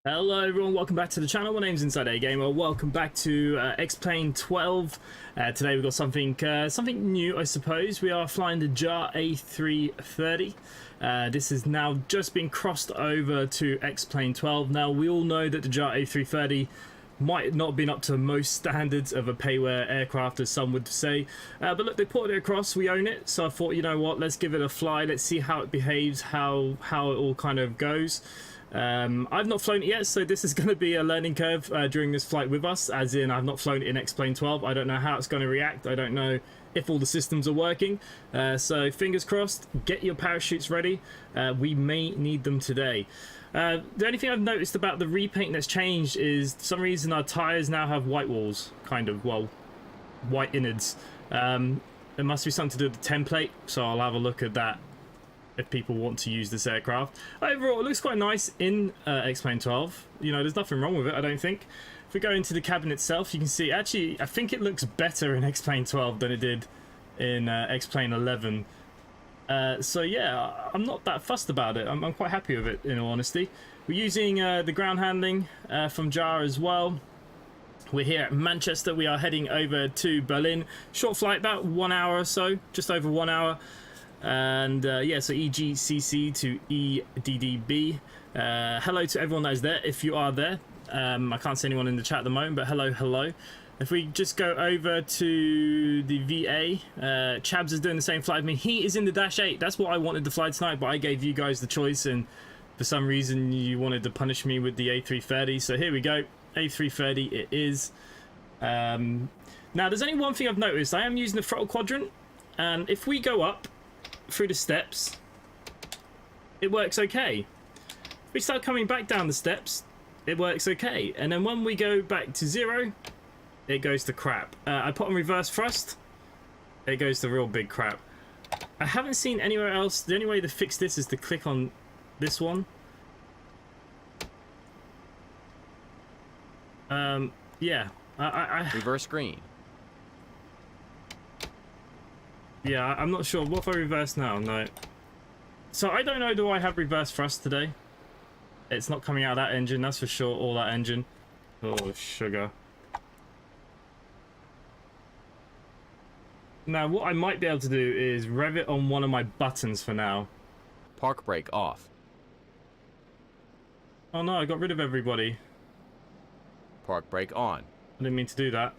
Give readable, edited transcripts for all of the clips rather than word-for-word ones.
Hello everyone, welcome back to the channel. My name's InsideAgameR. Welcome back to X-Plane 12. Today we've got something new, I suppose. We are flying the JAR A330. This has now just been crossed over to X-Plane 12. Now we all know that the JAR A330 might not have been up to most standards of a payware aircraft, as some would say, but look, they ported it across, we own it, so I thought, you know what, let's give it a fly, let's see how it behaves, how it all kind of goes. I've not flown it yet, so this is going to be a learning curve during this flight with us, as in I've not flown it in X-Plane 12. I don't know how it's going to react, I don't know if all the systems are working, so fingers crossed, get your parachutes ready, we may need them today. The only thing I've noticed about the repaint that's changed is for some reason our tyres now have white walls, kind of, well, white innards. There must be something to do with the template, so I'll have a look at that if people want to use this aircraft. Overall, it looks quite nice in X-Plane 12. You know, there's nothing wrong with it, I don't think. If we go into the cabin itself, you can see, actually, I think it looks better in X-Plane 12 than it did in X-Plane 11. So yeah, I'm not that fussed about it. I'm quite happy with it, in all honesty. We're using the ground handling from JAR as well. We're here at Manchester. We are heading over to Berlin. Short flight, about 1 hour or so, just over 1 hour. And yeah, so EGCC to EDDB. Hello to everyone that is there, if you are there. I can't see anyone in the chat at the moment, but hello. If we just go over to the VA, Chabs is doing the same flight. I mean, he is in the Dash 8. That's what I wanted to fly tonight, but I gave you guys the choice, and for some reason you wanted to punish me with the A330. So here we go, A330 it is. Now, there's only one thing I've noticed. I am using the throttle quadrant, and if we go up through the steps, it works okay. If we start coming back down the steps, it works okay. And then when we go back to zero, it goes to crap. I put on reverse thrust, it goes to real big crap. I haven't seen anywhere else. The only way to fix this is to click on this one. Yeah. Reverse screen. Yeah, I'm not sure. What if I reverse now? No. So I don't know, do I have reverse thrust today? It's not coming out of that engine, that's for sure, or that engine. Oh, sugar. Now, what I might be able to do is rev it on one of my buttons for now. Park brake off. Oh no, I got rid of everybody. Park brake on. I didn't mean to do that.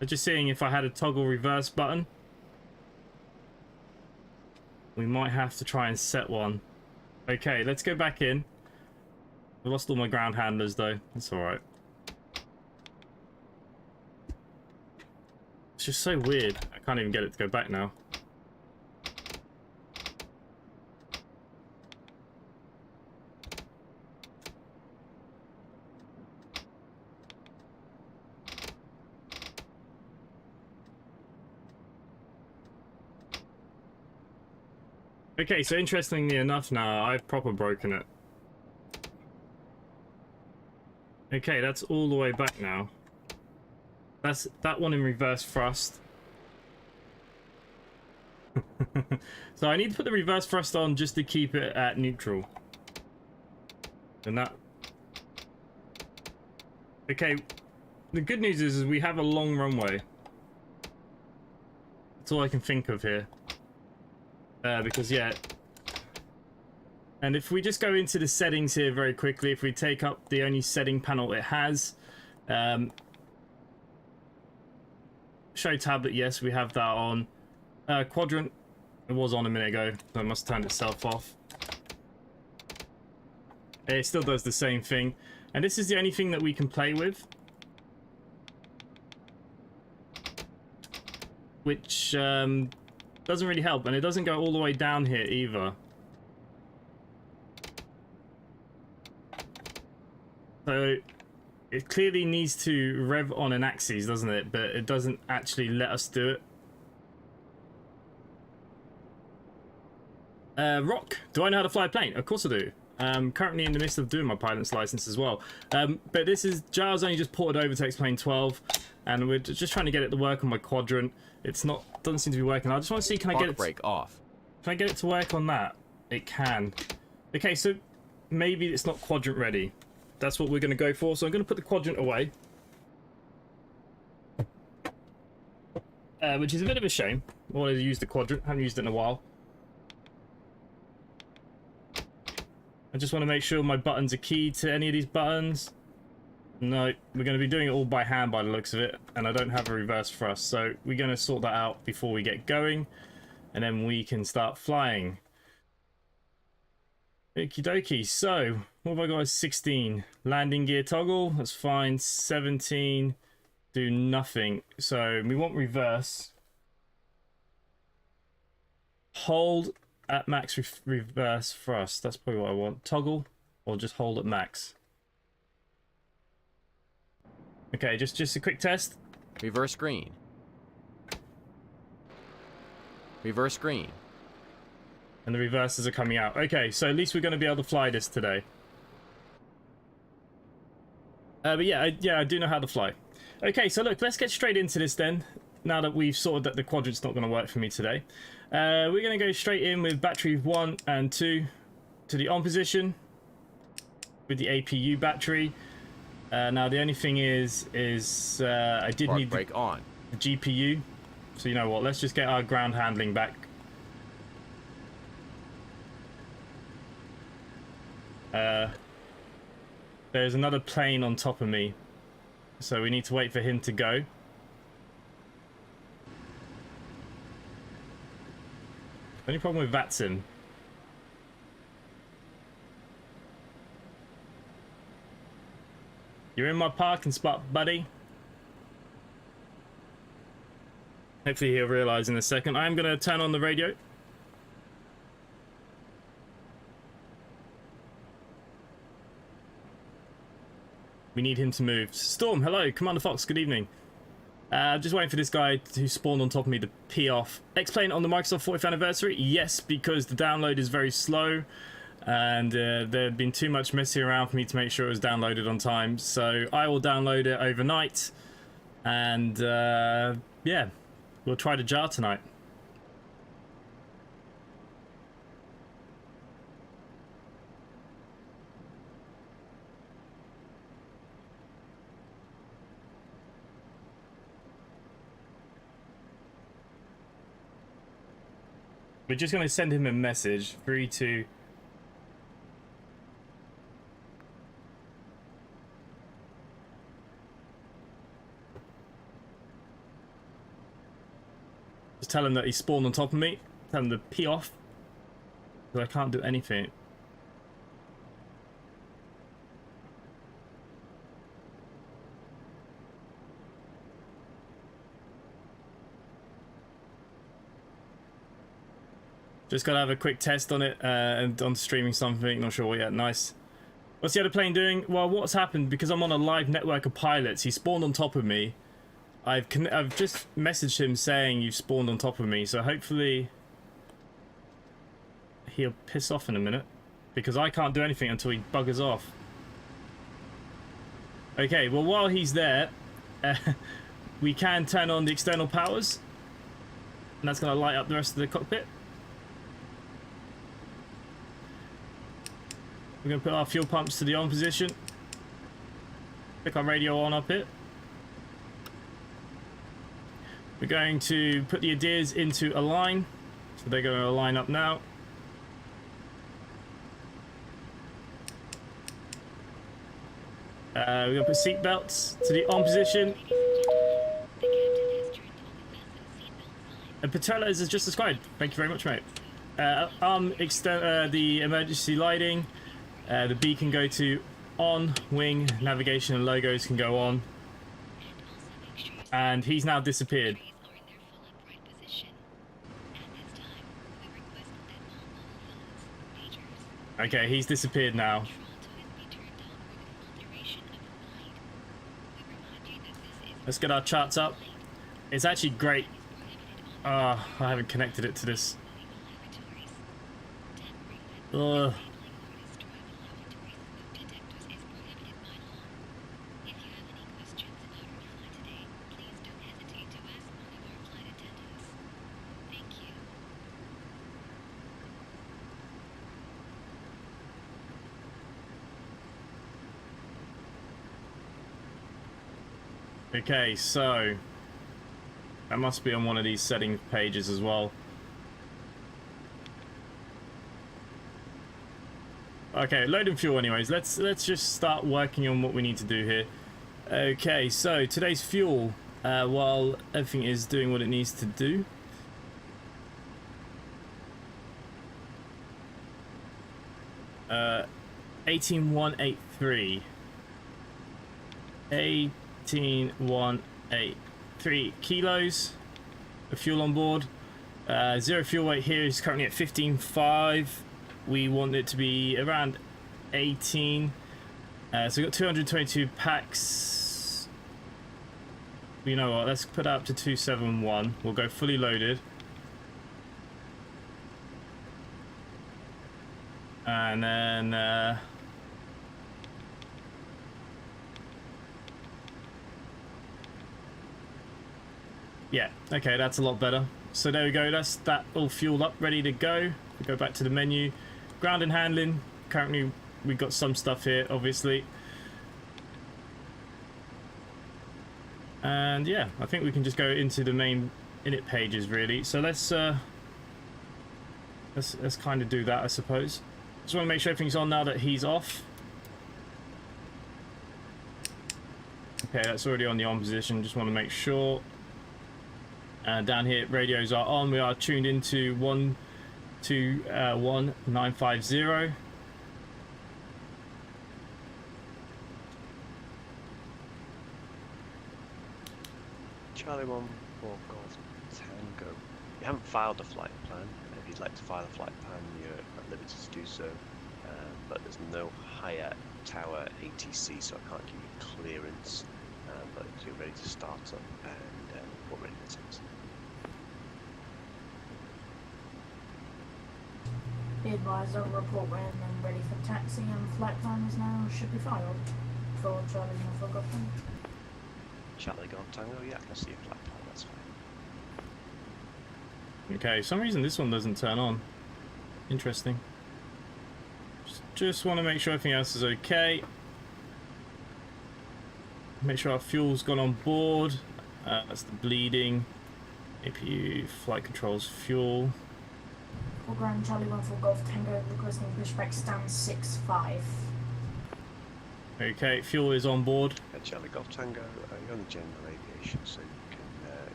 I'm just seeing if I had a toggle reverse button. We might have to try and set one. Okay, let's go back in. I lost all my ground handlers though. That's alright. It's just so weird. I can't even get it to go back now. Okay, so interestingly enough now, I've proper broken it. Okay, that's all the way back now. That's that one in reverse thrust. So I need to put the reverse thrust on just to keep it at neutral. And that... Okay, the good news is we have a long runway. That's all I can think of here. Because yeah, and if we just go into the settings here very quickly, if we take up the only setting panel it has, show tablet, yes, we have that on. Quadrant, it was on a minute ago, so it must turn itself off. It still does the same thing, and this is the only thing that we can play with, which doesn't really help, and it doesn't go all the way down here either. So it clearly needs to rev on an axis, doesn't it? But it doesn't actually let us do it. Rock, do I know how to fly a plane? Of course I do. Currently in the midst of doing my pilot's license as well. But this is, JAR's only just ported over to X-Plane 12, and we're just trying to get it to work on my quadrant. It's not, doesn't seem to be working. I just want to see, can I get it? Brake off. Can I get it to work on that? It can. Okay, so maybe it's not quadrant ready. That's what we're going to go for. So I'm going to put the quadrant away. Which is a bit of a shame. I wanted to use the quadrant. Haven't used it in a while. I just want to make sure my buttons are keyed to any of these buttons. No, we're going to be doing it all by hand by the looks of it. And I don't have a reverse thrust. So we're going to sort that out before we get going. And then we can start flying. Okie dokie. So, what have I got as 16? Landing gear toggle. That's fine. 17. Do nothing. So we want reverse. Hold at max reverse thrust. That's probably what I want. Toggle or just hold at max. Okay, just a quick test. Reverse green. Reverse green. And the reverses are coming out. Okay, so at least we're going to be able to fly this today. But yeah, I do know how to fly. Okay, so look, let's get straight into this then. Now that we've sorted that the quadrant's not going to work for me today. We're going to go straight in with battery 1 and 2 to the on position. With the APU battery. Now the only thing is I did Park need brake on. the GPU. So you know what, let's just get our ground handling back. There's another plane on top of me. So we need to wait for him to go. Any problem with Vatsim? You're in my parking spot, buddy. Hopefully he'll realise in a second. I'm going to turn on the radio. We need him to move. Storm, hello. Commander Fox, good evening. Just waiting for this guy who spawned on top of me to pee off. X-Plane on the Microsoft 40th anniversary? Yes, because the download is very slow. And there had been too much messing around for me to make sure it was downloaded on time. So I will download it overnight. And yeah, we'll try to jar tonight. We're just going to send him a message. 3, 2... Just tell him that he spawned on top of me. Tell him to pee off. Because I can't do anything. Just gotta have a quick test on it and on streaming something. Not sure what yet. Nice. What's the other plane doing? Well, what's happened, because I'm on a live network of pilots, he spawned on top of me. I've just messaged him saying you've spawned on top of me, so hopefully he'll piss off in a minute, because I can't do anything until he buggers off. Okay, well, while he's there, we can turn on the external powers, and that's going to light up the rest of the cockpit. We're going to put our fuel pumps to the on position. Pick our radio on up here. We're going to put the ADIRs into a line. So they're going to line up now. We're going to put seat belts to the on position. And Patella is as just described. Thank you very much, mate. The emergency lighting. The B can go to on, wing, navigation and logos can go on. And he's now disappeared. Okay, he's disappeared now. Let's get our charts up. It's actually great. I haven't connected it to this. Ugh. Okay, so that must be on one of these settings pages as well. Okay, loading fuel anyways. Let's just start working on what we need to do here. Okay, so today's fuel, while everything is doing what it needs to do. Uh, 18183. 18183 kilos of fuel on board. Zero fuel weight here is currently at 15.5. We want it to be around 18. So we've got 222 packs. You know what, let's put up to 271. We'll go fully loaded. And then yeah, okay, that's a lot better. So there we go, that's that all fueled up, ready to go. We go back to the menu. Ground and handling. Currently we've got some stuff here, obviously. And yeah, I think we can just go into the main init pages really. So let's kind of do that, I suppose. Just want to make sure everything's on now that he's off. Okay, that's already on the on position. Just want to make sure. And down here, radios are on. We are tuned into 121.950. Charlie 1 for Golf Tango. You haven't filed a flight plan. If you'd like to file a flight plan, you're at liberty to do so. But there's no higher tower ATC, so I can't give you clearance. But you're ready to start up and report ready for taxi. Be advised, I'll report when I'm ready for taxi and flight plan is now should be filed for Charlie Alpha Golf Tango. Charlie Golf Tango, yeah, I can see your flight plan, that's fine. Okay, for some reason this one doesn't turn on. Interesting. Just want to make sure everything else is okay. Make sure our fuel's gone on board. That's the bleeding. APU, flight controls, fuel. For Grand Charlie 1 for Golf Tango, requesting pushback stand 6-5. Okay, fuel is on board. Charlie Golf Tango, you're on the general aviation, so you can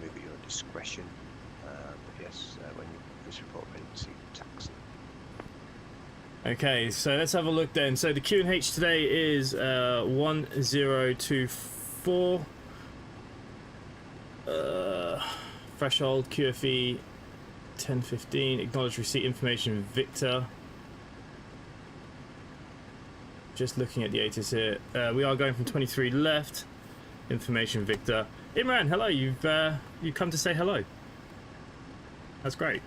move at your discretion. But yes, when you this report ready to taxi. Okay, so let's have a look then. So the Q&H today is 1024. Threshold QFE 1015. Acknowledge receipt information Victor. Just looking at the ATIS here. We are going from 23 left. Information Victor. Imran, hello. You've come to say hello. That's great.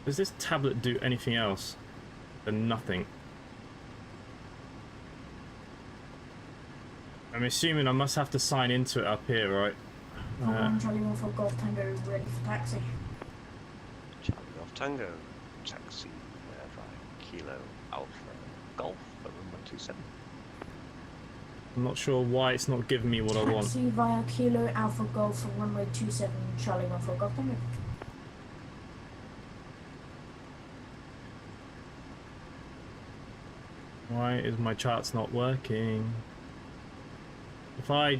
Does this tablet do anything else? Nothing. I'm assuming I must have to sign into it up here, right? Charlie 1 for Golf Tango, ready for taxi. Charlie Golf Tango, taxi via Kilo Alpha Golf at runway 27. I'm not sure why it's not giving me what I want. Taxi via Kilo Alpha Golf from runway 27, Charlie 1 for Golf Tango. Why is my charts not working? If I...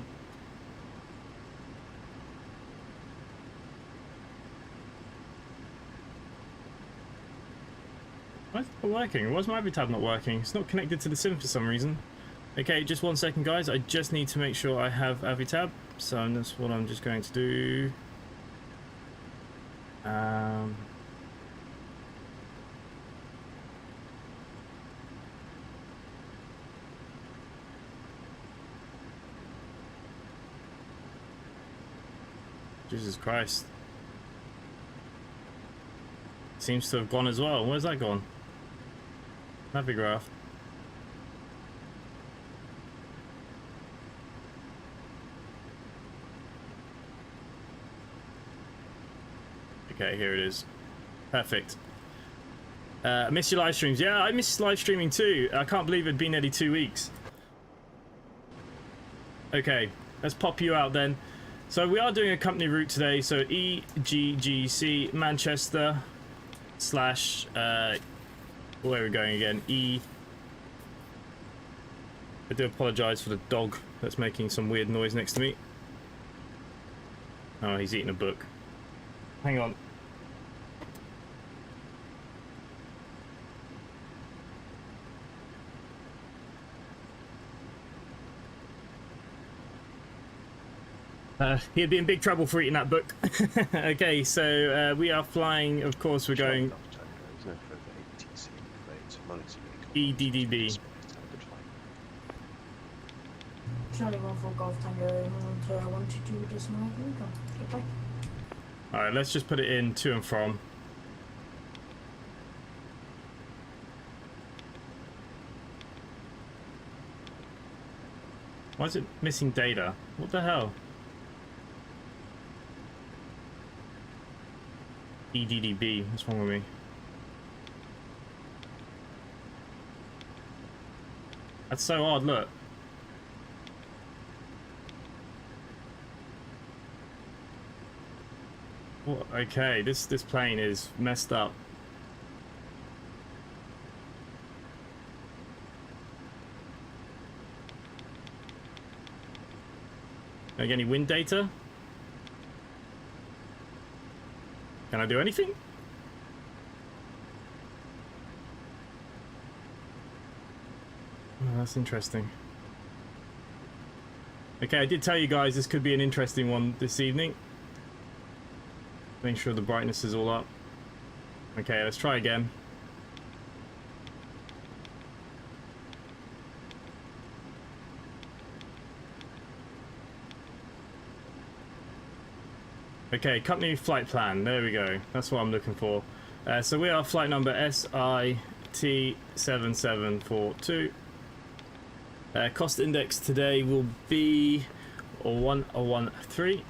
Why is it not working? Why is my tab not working? It's not connected to the sim for some reason. Okay, just 1 second guys. I just need to make sure I have Avitab. So that's what I'm just going to do. Jesus Christ. Seems to have gone as well. Where's that gone? Navigraph. Okay, here it is. Perfect. I miss your live streams. Yeah, I miss live streaming too. I can't believe it'd been nearly 2 weeks. Okay, let's pop you out then. So we are doing a company route today. So EGGC Manchester slash where are we going again? I do apologise for the dog that's making some weird noise next to me. Oh, he's eating a book. Hang on. He'd be in big trouble for eating that book. Okay, so we are flying, of course, we're going EDDB. Charlie 14 Golf Tango, 122 decimal 8, goodbye. Alright, let's just put it in to and from. Why is it missing data? What the hell? EDDB, what's wrong with me? That's so odd, look. What? Okay, this plane is messed up. Can I get any wind data? Can I do anything? Oh, that's interesting. Okay, I did tell you guys this could be an interesting one this evening. Make sure the brightness is all up. Okay, let's try again. Okay, company flight plan. There we go. That's what I'm looking for. So we are flight number SIT7742. Cost index today will be 1013.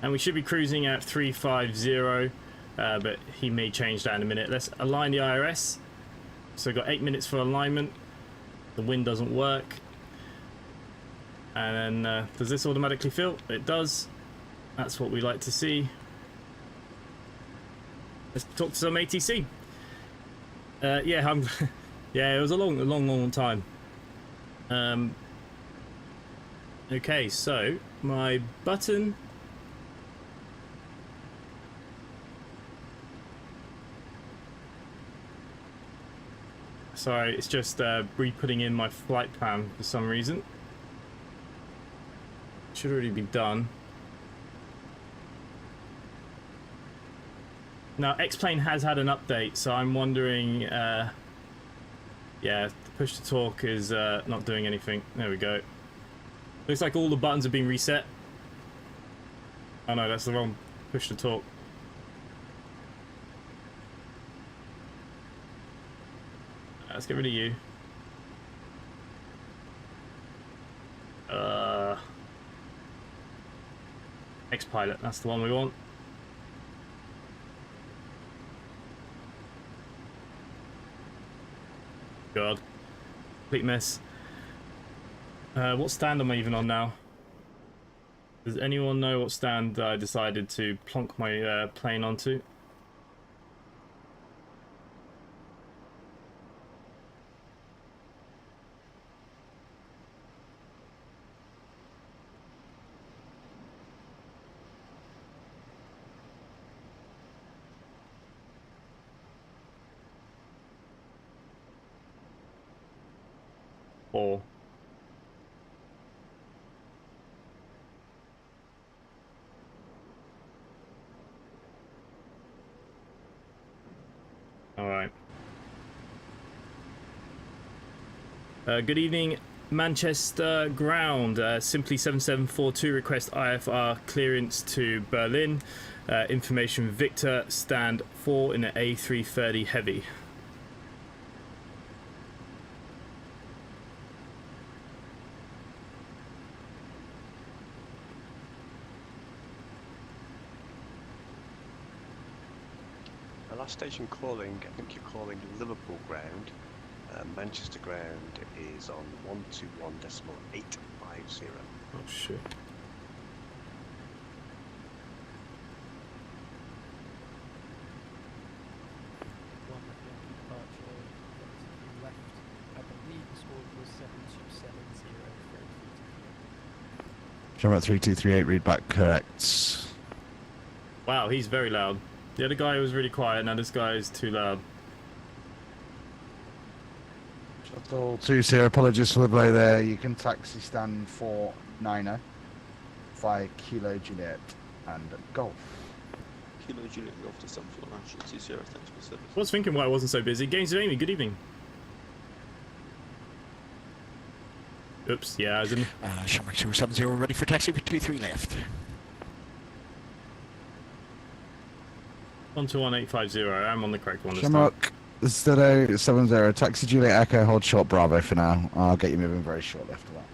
And we should be cruising at 350, but he may change that in a minute. Let's align the IRS. So we've got 8 minutes for alignment. The wind doesn't work. And then, does this automatically fill? It does. That's what we like to see. Let's talk to some ATC. Yeah, yeah, it was a long time. Okay, so my button. Sorry, it's just re-putting in my flight plan for some reason. Should already be done. Now, X-Plane has had an update, so I'm wondering... yeah, the push to talk is not doing anything. There we go. Looks like all the buttons have been reset. Oh no, that's the wrong push to talk. Let's get rid of you. X-Pilot, that's the one we want. God. Complete mess. What stand am I even on now? Does anyone know what stand I decided to plonk my plane onto? Or all right. Good evening, Manchester ground. Simply 7742 request IFR clearance to Berlin. Information Victor, stand 4 in an A330 heavy. Last station calling, I think you're calling Liverpool ground. Manchester ground is on 121.850. Oh shit. One Yankee departure, relatively left. I believe the score was 7270 Shamrock 3238, read back correct. Wow, he's very loud. The other guy was really quiet, now this guy is too loud. Shuttle 20, apologies for the delay there. You can taxi stand 490, fly Kilo Juliet and Golf. Kilo Juliet Golf to Sunflower National 20, thanks for service. I was thinking why it wasn't so busy. Games of Amy, good evening. Oops, yeah, I was in. Shamrock 070, ready for taxi for 23 left. 121.850, I'm on the correct one this time. Shamrock 070, taxi Juliet Echo, hold short Bravo for now. I'll get you moving very shortly after that.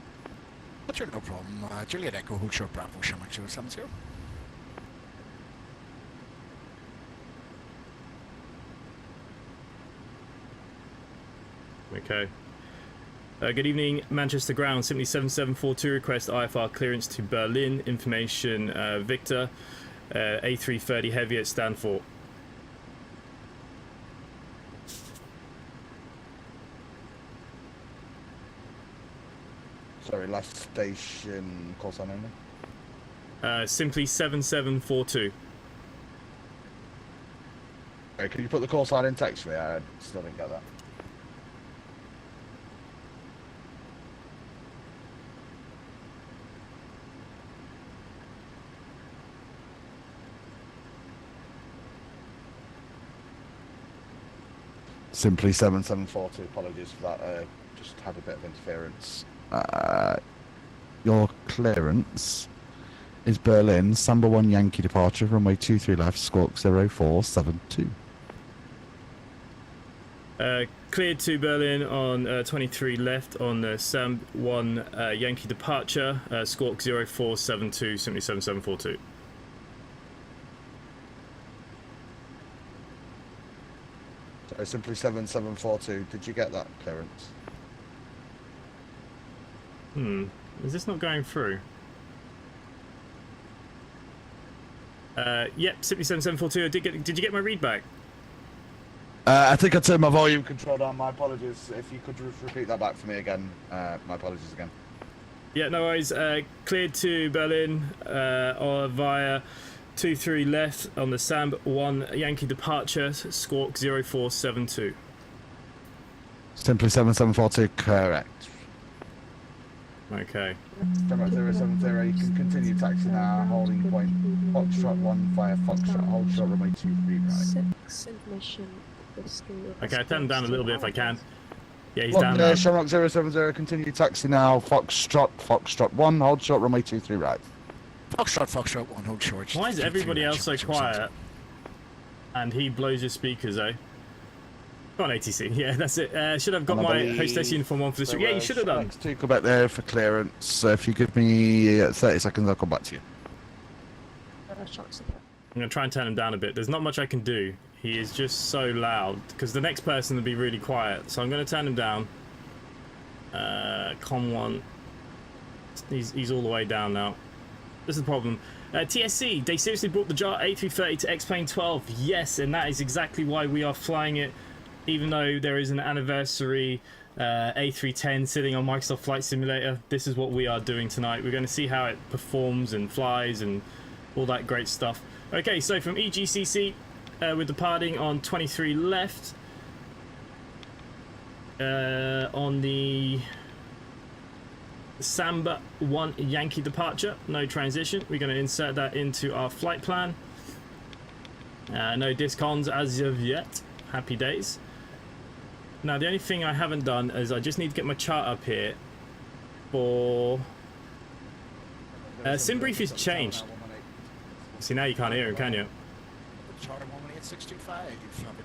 But sure, no problem. Juliet Echo, hold short Bravo, Shamrock 070. Okay. Good evening, Manchester ground, simply 7742, request IFR clearance to Berlin, information Victor, A330 heavy at Stanford. Sorry, last station, call sign only. Simply 7742. Okay, can you put the call sign in text for me? I still didn't get that. Simply 7742, apologies for that, just had a bit of interference. Your clearance is Berlin, Samba 1 Yankee departure, runway 23 left, squawk 0472. Cleared to Berlin on 23 left on the Sam 1 Yankee departure, squawk 0472, simply 7742. So simply 7742, did you get that clearance? Is this not going through? Yep, simply 7742. Did you get my read back? I think I turned my volume control down, my apologies. If you could repeat that back for me again, my apologies again. Yeah, no worries. Cleared to Berlin or via 23 left on the Sam 1 Yankee departure, squawk 0472. Simply 7742, correct. Okay. Shamrock 070, you can continue taxi now, holding point, Foxtrot 1 via Foxtrot, hold short runway 23 right. 6 information. Okay, I turn him down a little bit if I can. Yeah, he's Look, down now. Shamrock 070, continue taxi now, Foxtrot 1, hold short runway 23 right. Foxtrot 1, hold short. Why is everybody else so quiet? And he blows his speakers, eh? Go on, ATC. Yeah, that's it. Should have got my hostess uniform on for this week. Yeah, you should have done. To Quebec there for clearance. If you give me 30 seconds, I'll come back to you. I'm going to try and turn him down a bit. There's not much I can do. He is just so loud. Because the next person will be really quiet. So I'm going to turn him down. Com 1. He's all the way down now. This is the problem. TSC, they seriously brought the JAR A330 to X-Plane 12. Yes, and that is exactly why we are flying it. Even though there is an anniversary A310 sitting on Microsoft Flight Simulator, this is what we are doing tonight. We're going to see how it performs and flies and all that great stuff. Okay, so from EGCC, we're departing on 23 left. On the Samba 1 Yankee departure, no transition. We're going to insert that into our flight plan. No discons as of yet. Happy days. Now, the only thing I haven't done is I just need to get my chart up here for... SimBrief has changed. See, now you can't hear him, can you? Charter 118.625, have a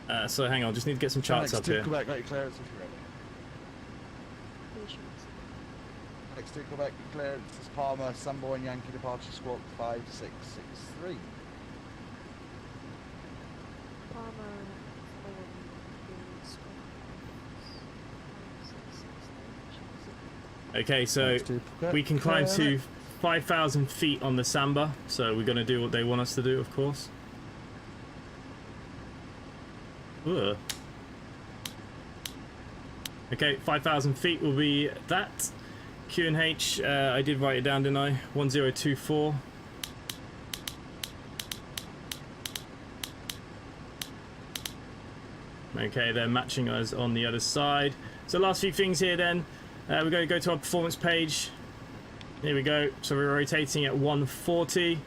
good So hang on, just need to get some charts up here. Quebec, got your clearance if you're ready. Next to Quebec, clearance is Palmer, Samba 1 Yankee departure, squawk 5663. Palmer Okay, so we can climb to 5,000 feet on the Samba, so we're going to do what they want us to do, of course. Ugh. Okay, 5,000 feet will be that. QNH, I did write it down, didn't I? 1024. Okay, they're matching us on the other side. So last few things here then. We're going to go to our performance page. Here we go. So we're rotating at 140.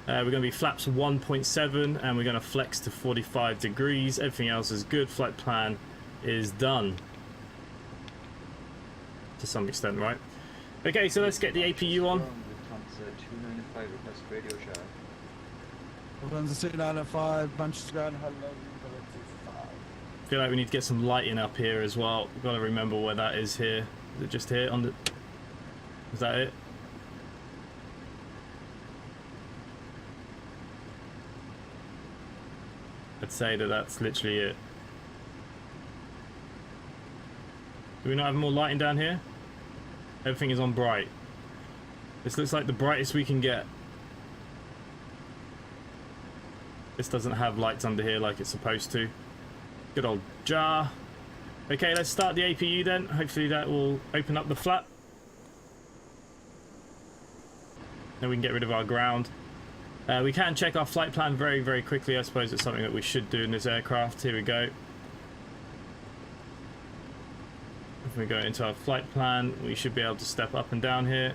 We're going to be flaps 1.7 and we're going to flex to 45 degrees. Everything else is good. Flight plan is done. To some extent, right? Okay, so let's get the APU on. Lufthansa 295, Manchester Ground, hello. I feel like we need to get some lighting up here as well. We've got to remember where that is here. Is it just here on the... Is that it? I'd say that that's literally it. Do we not have more lighting down here? Everything is on bright. This looks like the brightest we can get. This doesn't have lights under here like it's supposed to. Good old jar. Okay, let's start the APU then. Hopefully that will open up the flap. Then we can get rid of our ground. We can check our flight plan very, very quickly. I suppose it's something that we should do in this aircraft. Here we go. If we go into our flight plan, we should be able to step up and down here.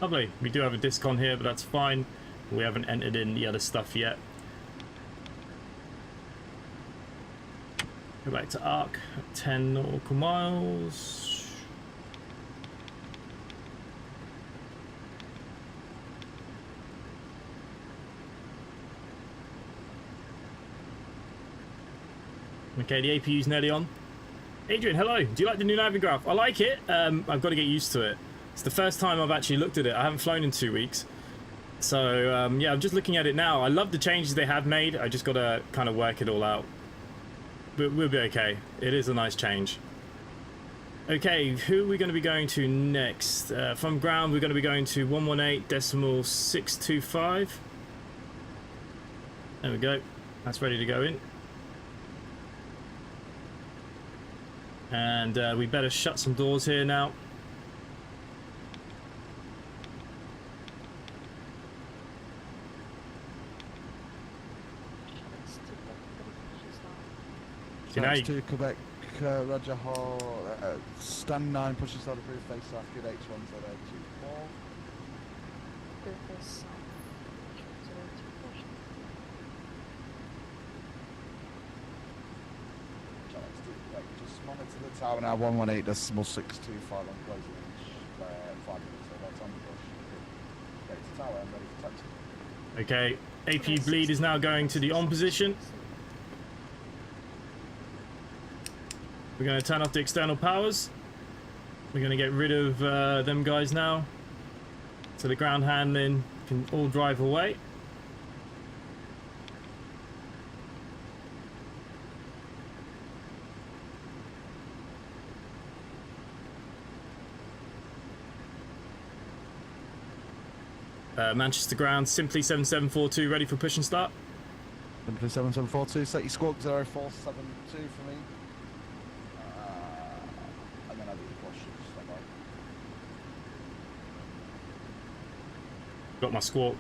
Lovely. We do have a disc on here, but that's fine. We haven't entered in the other stuff yet. Go back to arc at 10 nautical miles. Okay, the APU's nearly on. Adrian, hello. Do you like the new navigation graph? I like it. I've got to get used to it. It's the first time I've actually looked at it. I haven't flown in 2 weeks. So, yeah, I'm just looking at it now. I love the changes they have made. I just got to kind of work it all out. But we'll be okay. It is a nice change. Okay, who are we going to be going to next? From ground, we're going to be going to 118.625. There we go. That's ready to go in. And we better shut some doors here now. Thanks to Quebec, Roger Hall, stand 9, pushing start approved, face off, good H1, 024. Just monitor the tower now, 118.625 on closing inch, 5 minutes, so that's on the push. Okay, it's tower, I'm ready for taxi. Okay, APU bleed is now going to the on position. We're going to turn off the external powers. We're going to get rid of them guys now. So the ground handling can all drive away. Manchester ground, simply 7742, ready for push and start. Simply 7742, set your squawk 0472 for me. And then I'll do the push. Stop by. Got my squawk.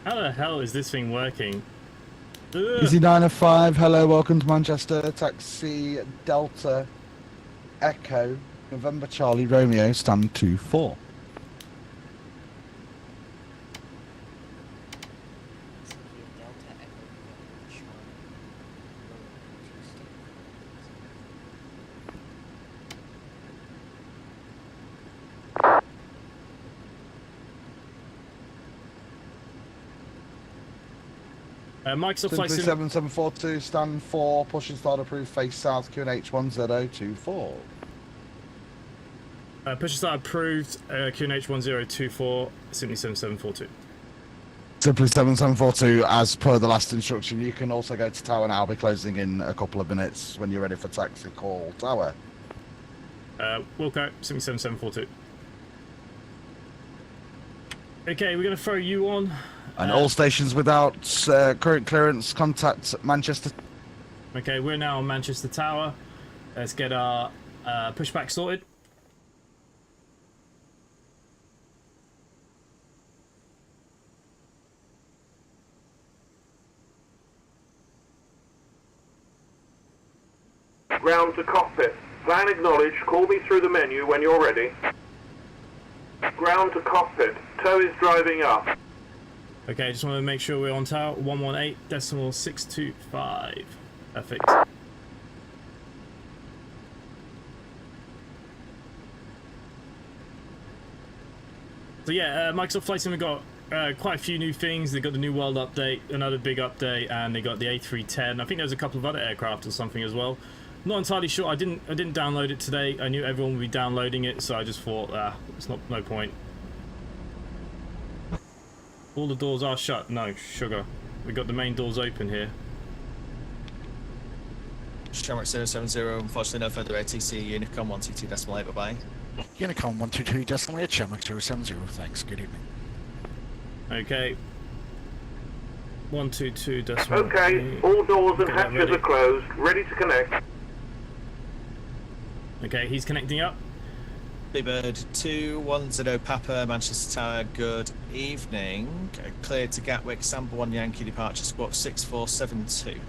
How the hell is this thing working? Ugh. Easy 905, hello, welcome to Manchester. Taxi Delta Echo, November Charlie Romeo, stand 24. Microsoft Flight Sim 7742, stand 4, push and start approved, face south, QNH 1024. Push start approved. QNH 1024, simply 7742. Simply 7742, as per the last instruction. You can also go to tower now. I'll be closing in a couple of minutes. When you're ready for taxi, call tower. Wilco, simply 7742. Okay, we're going to throw you on. And all stations without current clearance, contact Manchester. Okay, we're now on Manchester Tower. Let's get our pushback sorted. Ground to cockpit. Plan acknowledged. Call me through the menu when you're ready. Ground to cockpit. Tow is driving up. Okay, just want to make sure we're on tower. 118.625. Perfect. So yeah, Microsoft Flight Sim, we've got quite a few new things. They got the new world update, another big update, and they got the A310. I think there's a couple of other aircraft or something as well. Not entirely sure. I didn't download it today. I knew everyone would be downloading it, so I just thought, it's no point. All the doors are shut. No, sugar. We got the main doors open here. Shamrock 070, unfortunately no further ATC, Unicom 122.8, bye-bye. Unicom 122.8, Shamrock 070, thanks, good evening. Okay. 122. Okay, all doors and hatches are closed, ready to connect. Okay, he's connecting up. Bird 210 Papa, Manchester Tower, good evening. Cleared to Gatwick, Samba 1 Yankee departure, squawk 6472.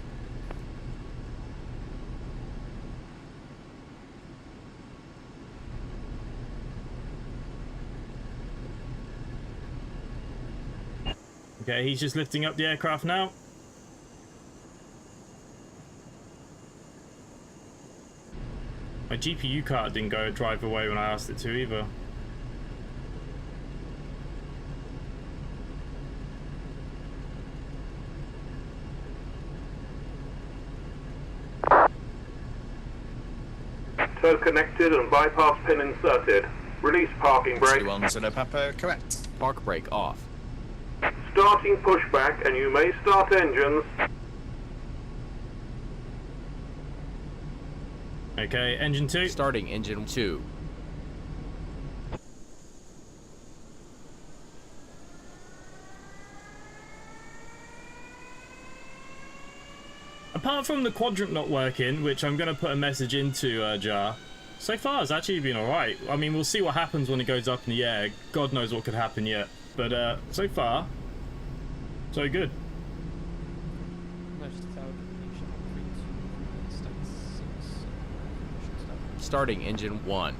Okay, he's just lifting up the aircraft now. My GPU card didn't go drive away when I asked it to either. Tow connected and bypass pin inserted. Release parking brake. 210 Papa, correct. Park brake off. Starting pushback, and you may start engines. Okay, engine 2. Starting engine 2. Apart from the quadrant not working, which I'm going to put a message into Jar, so far it's actually been alright. I mean, we'll see what happens when it goes up in the air. God knows what could happen yet. But so far, so good. Starting engine 1.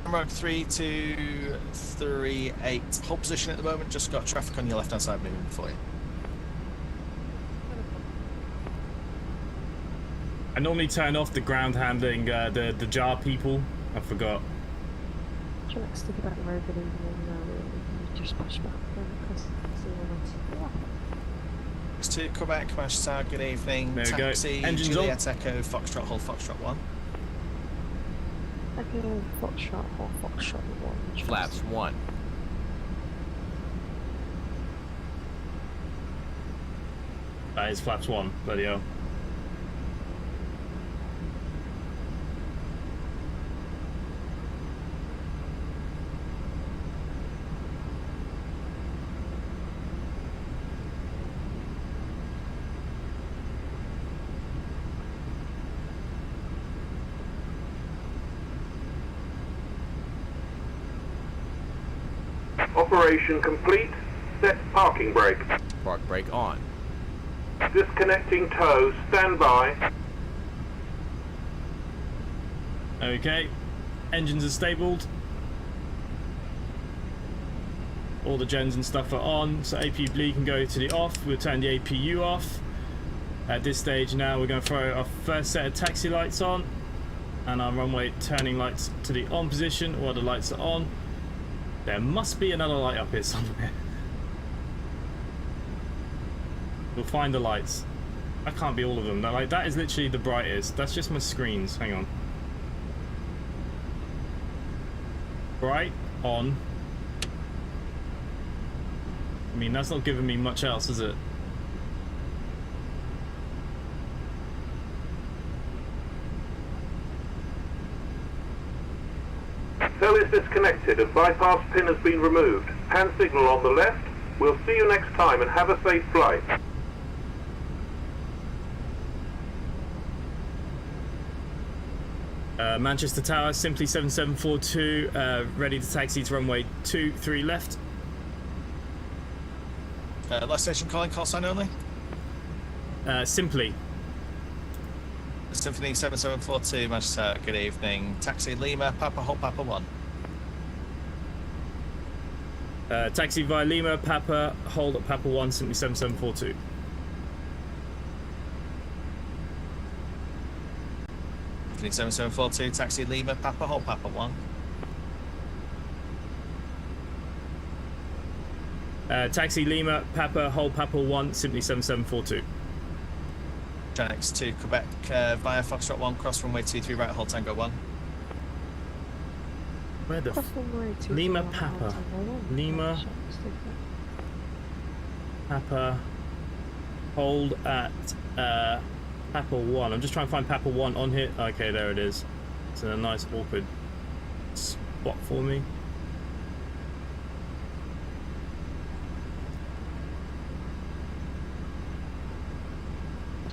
Shamrock 3238, hold position at the moment, just got traffic on your left hand side moving for you. I normally turn off the ground handling, the jar people. I forgot. Would you like to think about the road and then just push back because It's to Quebec, Manchester Tower, good evening. There we Taxi, go. Engines Juliet Echo, Foxtrot, hold Foxtrot 1. Echo, Foxtrot, or Foxtrot 1. Flaps 1. That is flaps 1, bloody hell. Operation complete. Set parking brake. Park brake on. Disconnecting tow. Stand by. Okay, engines are stabled. All the gens and stuff are on, so APU bleed can go to the off. We'll turn the APU off. At this stage now, we're going to throw our first set of taxi lights on, and our runway turning lights to the on position while the lights are on. There must be another light up here somewhere. We'll find the lights. That can't be all of them. That is literally the brightest. That's just my screens. Hang on. Right on. I mean, that's not giving me much else, is it? Cell is disconnected and bypass pin has been removed. Hand signal on the left. We'll see you next time and have a safe flight. Manchester Tower, simply 7742, ready to taxi to runway 23 left. Last station calling, call sign only. Simply. Symphony 7742, Manchester, good evening. Taxi Lima, Papa, hold Papa 1. Taxi via Lima, Papa, hold at Papa 1, simply 7742. Symphony 7742, Taxi Lima, Papa, hold Papa 1. Taxi Lima, Papa, hold Papa 1, simply 7742. Janex to Quebec via Foxtrot 1, cross runway 23 right, hold Tango 1. Where the Lima, Papa. Lima, Papa, hold at Papa 1. I'm just trying to find Papa 1 on here. Okay, there it is. It's in a nice awkward spot for me.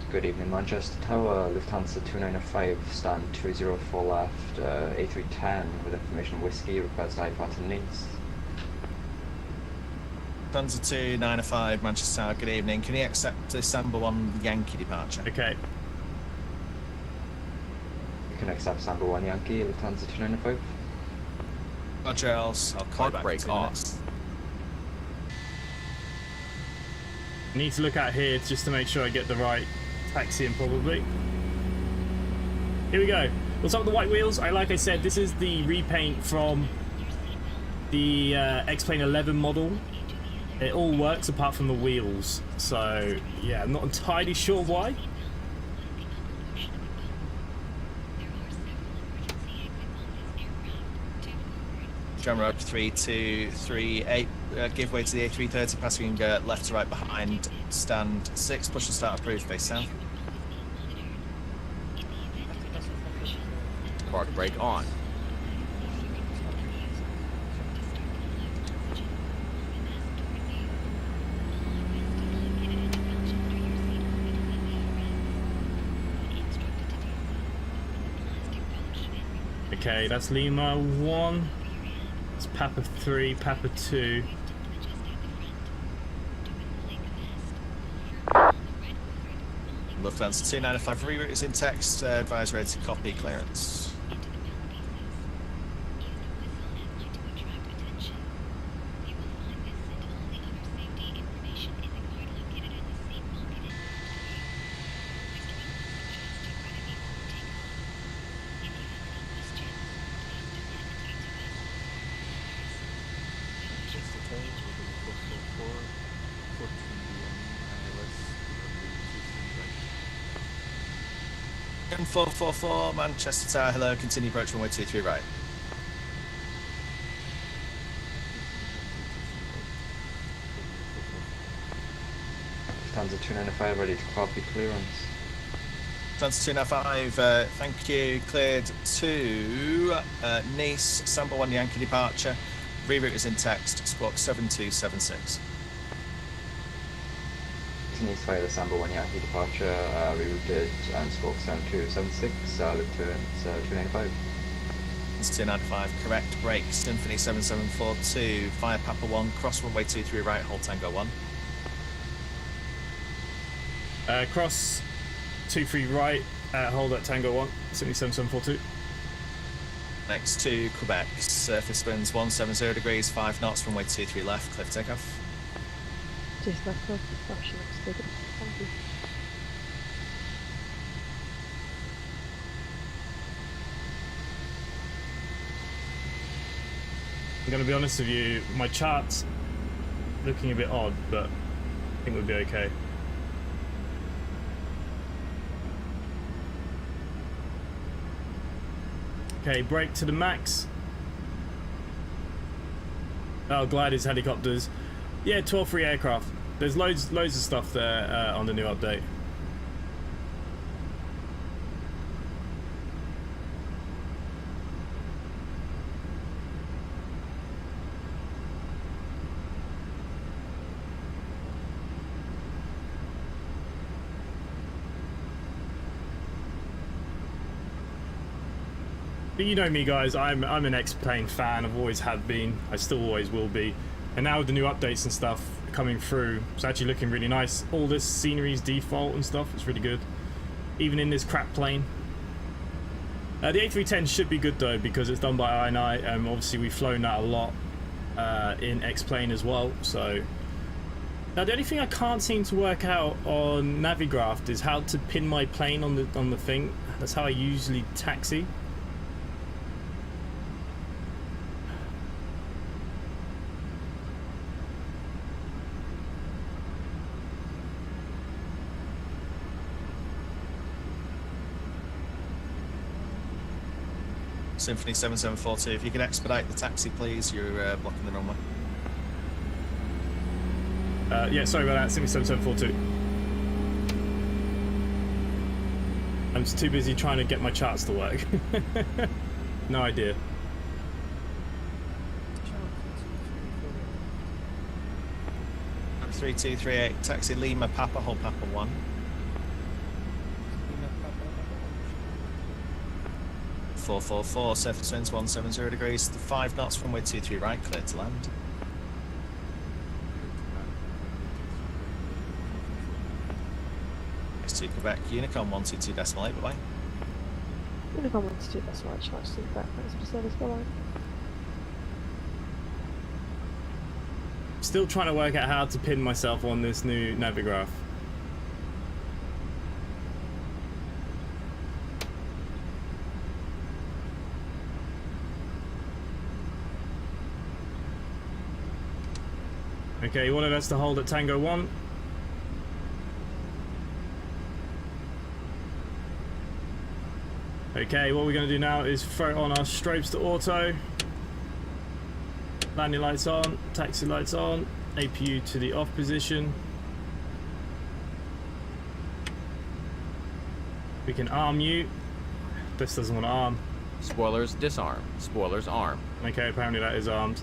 Good evening, Manchester Tower, Lufthansa 295, stand 204 left, A310 with information whiskey, request IFAT and Nice. Lufthansa 295, Manchester Tower, good evening. Can you accept the Samba 1 Yankee departure? Okay. You can accept Samba 1 Yankee, Lufthansa 295. Roger, I'll call back break in 2 off. minutes. Need to look out here just to make sure I get the right taxi in, probably. Here we go. We'll start with the white wheels. Like I said, this is the repaint from the X-Plane 11 model. It all works apart from the wheels. So, yeah, I'm not entirely sure why. John Road 3238, give way to the A330, passing left to right behind stand 6, push and start approved, base south. Park brake on. Okay, that's Lima 1. It's Papa 3, Papa 2. Lufthansa 295 reroute is in text, advise ready to copy clearance. And 444 Manchester Tower, hello, continue approach runway 23 right. Lufthansa 295 ready to copy clearance. Lufthansa 295, thank you, cleared to Nice, Samba 1 Yankee departure, reroute is in text, squawk 7276. Nice via the Samba 1 Yankee departure, rerouted and squawk 7276, Lufthansa 295. It's 295, correct, brake, Symphony 7742, fire Papa 1, cross runway 23 right, hold Tango 1. Cross 23 right, hold at Tango 1, 7742. Next to Quebec, surface winds 170 degrees, 5 knots, runway 23 left, clear for takeoff. Just left off, flashing next to it. Thank you. I'm going to be honest with you, my chart's looking a bit odd, but I think we'll be okay. Okay, brake to the max. Oh, gliders, helicopters. Yeah, 12 free aircraft. There's loads of stuff there on the new update. But you know me, guys, I'm an X-Plane fan. I've always have been. I still always will be. And now with the new updates and stuff coming through, it's actually looking really nice. All this scenery's default and stuff. It's really good. Even in this crap plane. The A310 should be good though, because it's done by INI. Obviously we've flown that a lot in X-Plane as well. So now the only thing I can't seem to work out on Navigraph is how to pin my plane on the thing. That's how I usually taxi. Symphony 7742, if you could expedite the taxi, please. You're blocking the runway. Yeah, sorry about that. Symphony 7742. I'm just too busy trying to get my charts to work. No idea. 3238, taxi Lima Papa, hold Papa 1. Lima Papa, 444, surface winds 170 degrees, 5 knots, runway 23 right, clear to land. X2 Quebec, Unicorn 122.8, bye-bye. Unicorn 122.8, charge to Quebec, thanks for the service, bye-bye. Still trying to work out how to pin myself on this new Navigraph. Okay, you wanted us to hold at Tango 1. Okay, what we're going to do now is throw on our strobes to auto. Landing lights on, taxi lights on, APU to the off position. We can arm you. This doesn't want to arm. Spoilers disarm. Spoilers arm. Okay, apparently that is armed.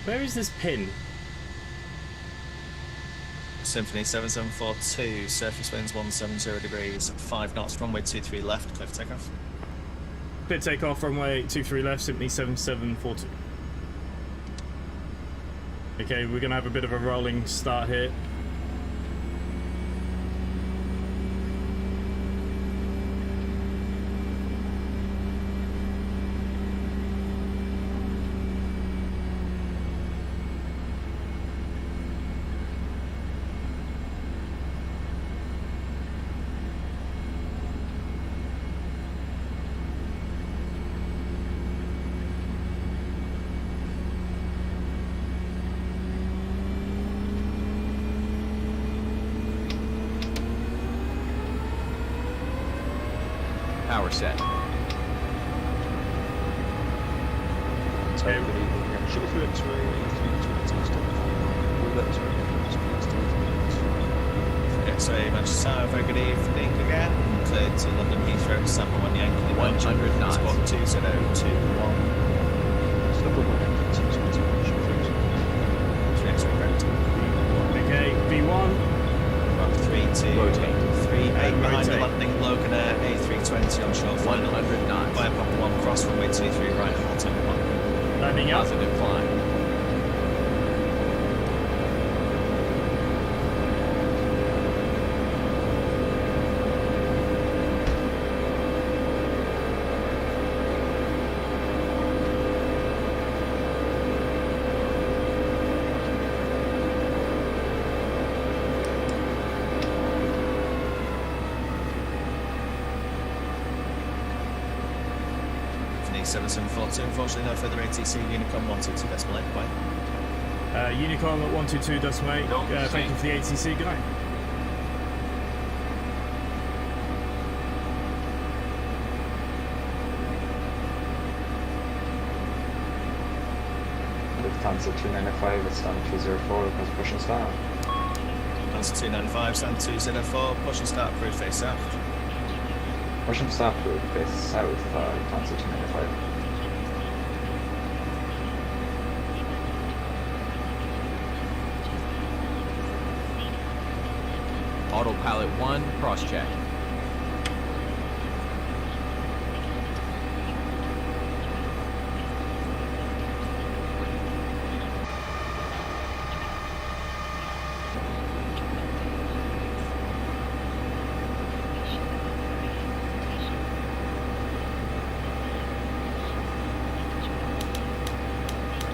Where is this pin? Symphony 7742, surface winds 170 degrees, 5 knots, runway 23 left, clear for takeoff. Clear takeoff, runway 23 left, Symphony 7742. Okay, we're going to have a bit of a rolling start here. Power set. So, good evening. Sugar through X-ray, A320, with X-ray, X-ray, Manchester Tower, very good evening again. Cleared to London Heathrow, Samba 1 Yankee, 100 knots. Spot 2021. Samba 1 Yankee, 221, sugar through. 3 X-ray, correct. Okay, V1. Mark 32. Rotate. 38 behind the rotate. landing, Logan Air, A320 on short final. 100 knots. Via Papa 1, cross runway 23 right, hold Temple 1. Landing up. Positive climb. 7742. Unfortunately, no further ATC. Unicorn 122.8. Bye. Unicorn at 122.8. Thank you for the ATC. Good night. Lufthansa 295, it's stand 204, request push and start. Lufthansa 295, stand 204, push and start, approved face south. Push and start, approved face south, Lufthansa 295. Autopilot 1, cross-check.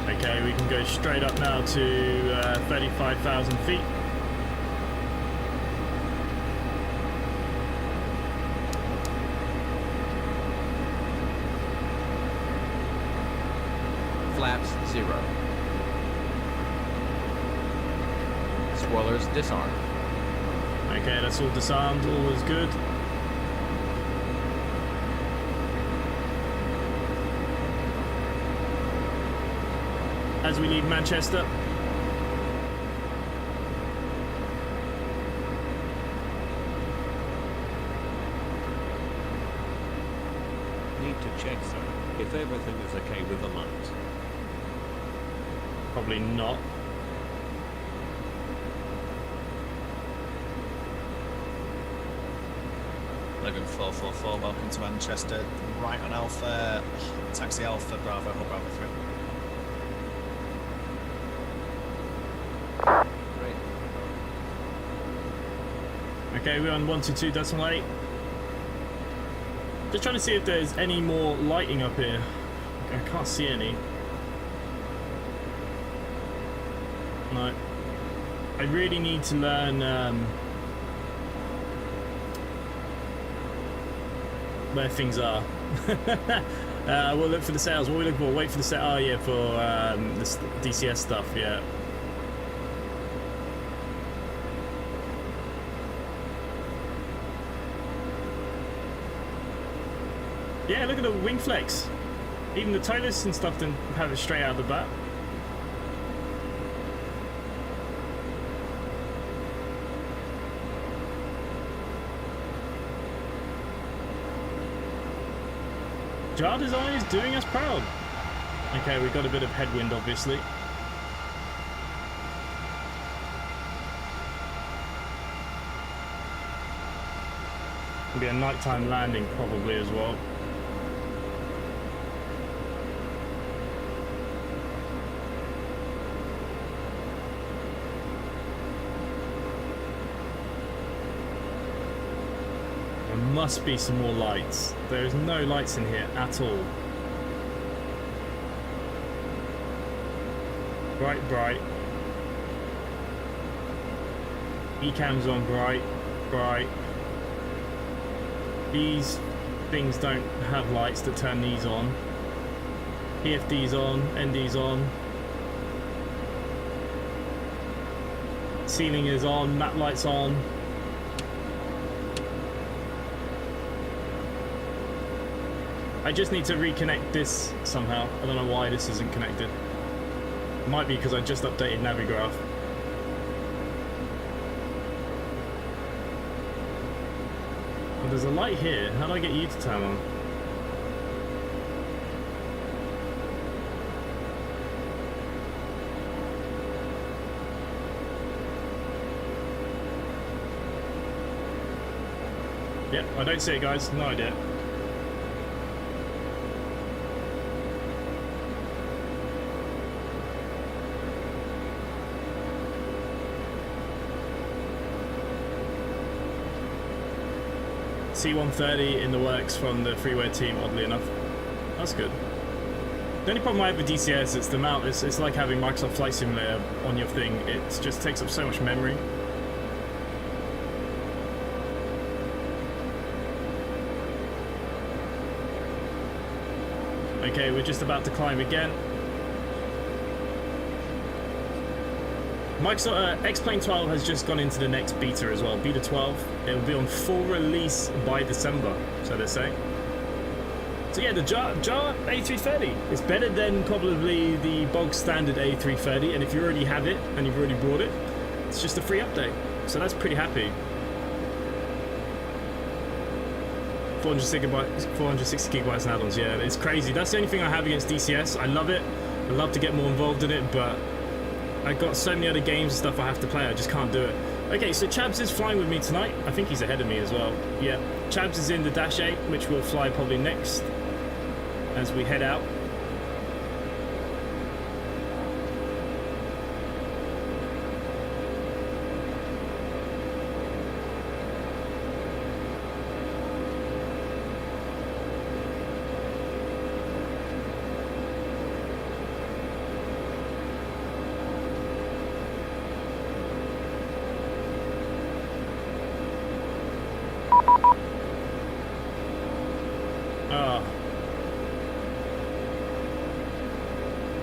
Okay, we can go straight up now to 35,000 feet. Flaps 0. Spoilers disarmed. Okay, that's all disarmed, all is good. As we leave Manchester. Need to check, sir, if everything is okay with the lights. Probably not. Logan 444, welcome to Manchester. Right on Alpha, taxi Alpha, Bravo, hold Bravo 3. Okay, we're on 122.8. Just trying to see if there's any more lighting up here. I can't see any. No. I really need to learn where things are. We'll look for the sales. What are we looking for? Wait for the set. Oh yeah, for this DCS stuff. Yeah. Yeah, look at the wing flex. Even the Totus and stuff didn't have it straight out of the bat. JARDesign is doing us proud. Okay, we got a bit of headwind, obviously. It'll be a nighttime landing probably as well. There must be some more lights. There is no lights in here at all. Bright. Ecam's on bright. These things don't have lights that turn these on. PFD's on, ND's on. Ceiling is on, map lights on. I just need to reconnect this somehow. I don't know why this isn't connected. It might be because I just updated Navigraph. Well, there's a light here. How do I get you to turn on? Yeah, I don't see it, guys. No idea. C-130 in the works from the freeware team, oddly enough. That's good. The only problem I have with DCS is the mount. It's like having Microsoft Flight Simulator on your thing. It just takes up so much memory. Okay, we're just about to climb again. Microsoft X-Plane 12 has just gone into the next beta as well, beta 12. It will be on full release by December, so they're saying. So yeah, the JAR A330 is better than probably the bog standard A330, and if you already have it and you've already bought it, it's just a free update. So that's pretty happy. 460 gigabytes and add-ons, yeah, it's crazy. That's the only thing I have against DCS. I love it. I love to get more involved in it, but I got so many other games and stuff I have to play, I just can't do it. Okay, so Chabs is flying with me tonight. I think he's ahead of me as well. Yeah, Chabs is in the Dash 8, which we'll fly probably next as we head out.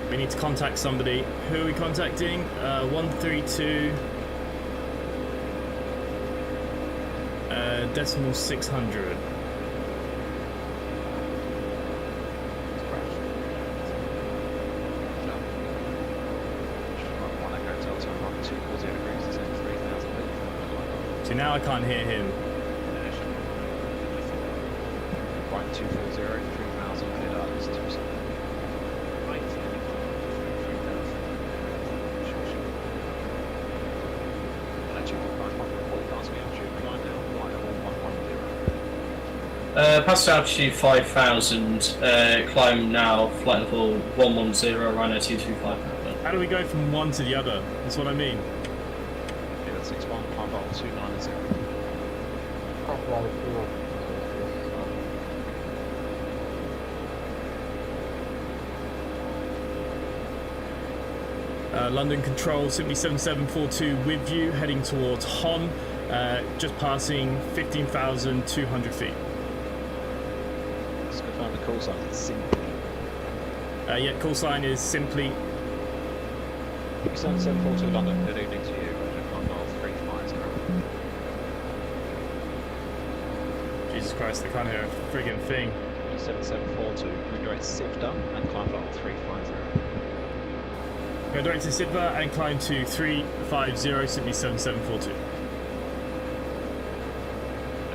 We need to contact somebody. Who are we contacting? 132 decimal 600. See, now I can't hear him. Right, 240, 3000 cleared up, it's 270. Right, 3000. Sure. And 2.5, what cars we have to climb now? Right, 110. Pass altitude 5000, climb now, flight level 110, Rhino 235. How do we go from one to the other? That's what I mean. Yeah, that's 61, climb level 290. London Control, simply 7742 with you, heading towards Hon, just passing 15,200 feet. Let's confirm the call sign is simply. Yeah, call sign is simply. 7742 London, good evening to you. Climb level 350. Jesus Christ, I can't hear a friggin' thing. 7742, redirect Sifter and climb level 350. Go direct to Sidva and climb to 350, simply 7742.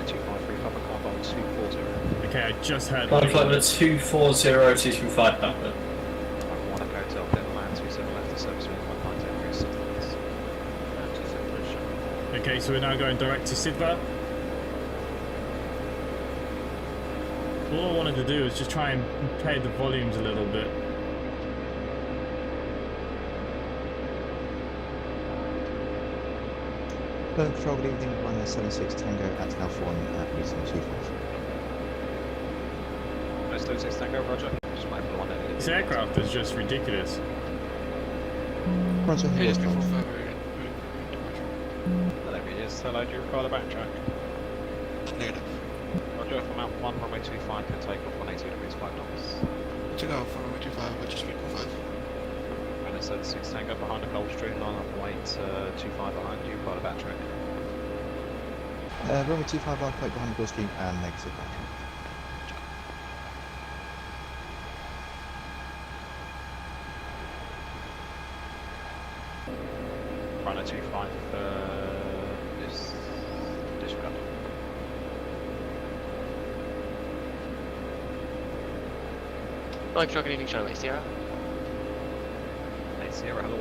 253 Papa, climb level 240. Okay, I just heard. Flight level 240, 235, Papa. I want to go to Alpha Land 27 left to service with 190. Okay, so we're now going direct to Sidva. All I wanted to do is just try and play the volumes a little bit. Control, good evening, 176 Tango at Alpha 1 at Reason 25. 176 Tango, roger. Just wait for the one that This aircraft is just ridiculous. Roger, Yes, here. before Hello, yes, hello, do you require the backtrack? Negative. Roger, from Mount 1, runway 25, can take off 180 degrees, 5 knots. Take off from runway 25, which is 3.5. And it's at 6 Tango behind the Coldstream, line up weight 25 behind you, require the backtrack. Runway 25 line flight behind the Gulfstream and negative backtrack. Runway 25 is disregard. Like good evening, Charlie Sierra. Hey Sierra, hello.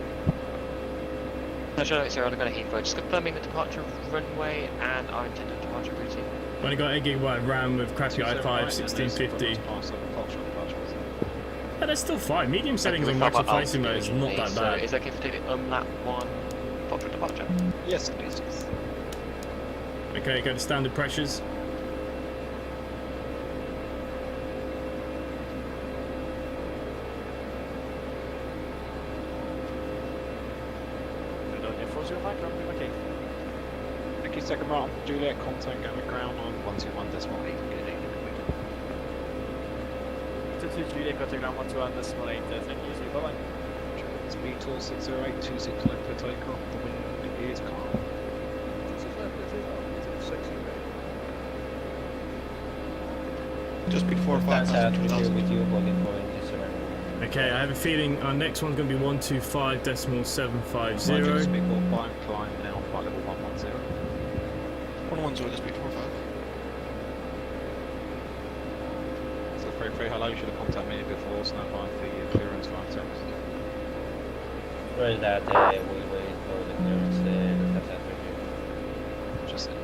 No, Charlie Sierra, I'm going to Heathrow. Just confirming the departure runway and our intended departure routine. When I got 8 GB RAM with crappy i5 1650. Yeah, that's still fine. Medium settings on Microsoft Flight Simulator is not that bad. Is that okay for taking lap 1 Foxtrot departure? Yes, please. Okay, go to standard pressures. Okay. Thank you, second round. Juliet, contact, get on the ground on 121.8. Good evening. this is Juliet, got to ground 121.8, thank you, so bye-bye. Speed tool 608, 26 left for takeoff, the wind is calm. 26 left for takeoff, 608. Just before 5. with you, holding for Okay, I have a feeling our next one's going to be 125.750. Speed 45, climb now, flight level 110. 110, just before 5. So 33, hello, you should have contacted me before, stand by for your clearance via text. Where that we'll wait for the clearance, that's that review. Just in.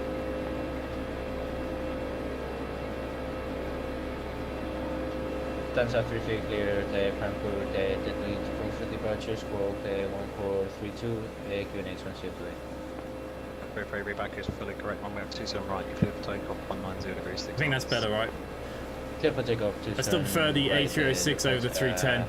Lufthansa 33 cleared Frankfurt, deadly for departure, squawk 1432, Q&A transfer today. 33, reback is fully correct, runway 27 right, you clear for takeoff, 190 degrees 6 I think that's better, right? Clear for takeoff. I still prefer the A306 over the 310.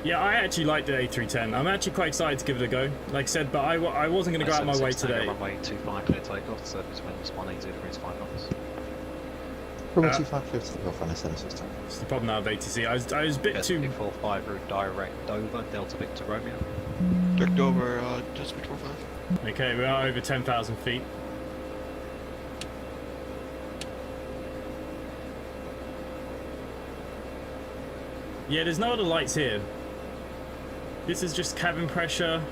Yeah, I actually like the A310. I'm actually quite excited to give it a go. Like I said, but I wasn't going to go out my way today. Runway 25 clear takeoff, surface winds 180 degrees 5 knots. Runway 25 clear to takeoff on a 767. It's the problem now with ATC. I was a bit too... 45 route direct Dover, Delta Victor Romeo. Direct Dover, just before 5. Okay, we are over 10,000 feet. Yeah, there's no other lights here. This is just cabin pressure.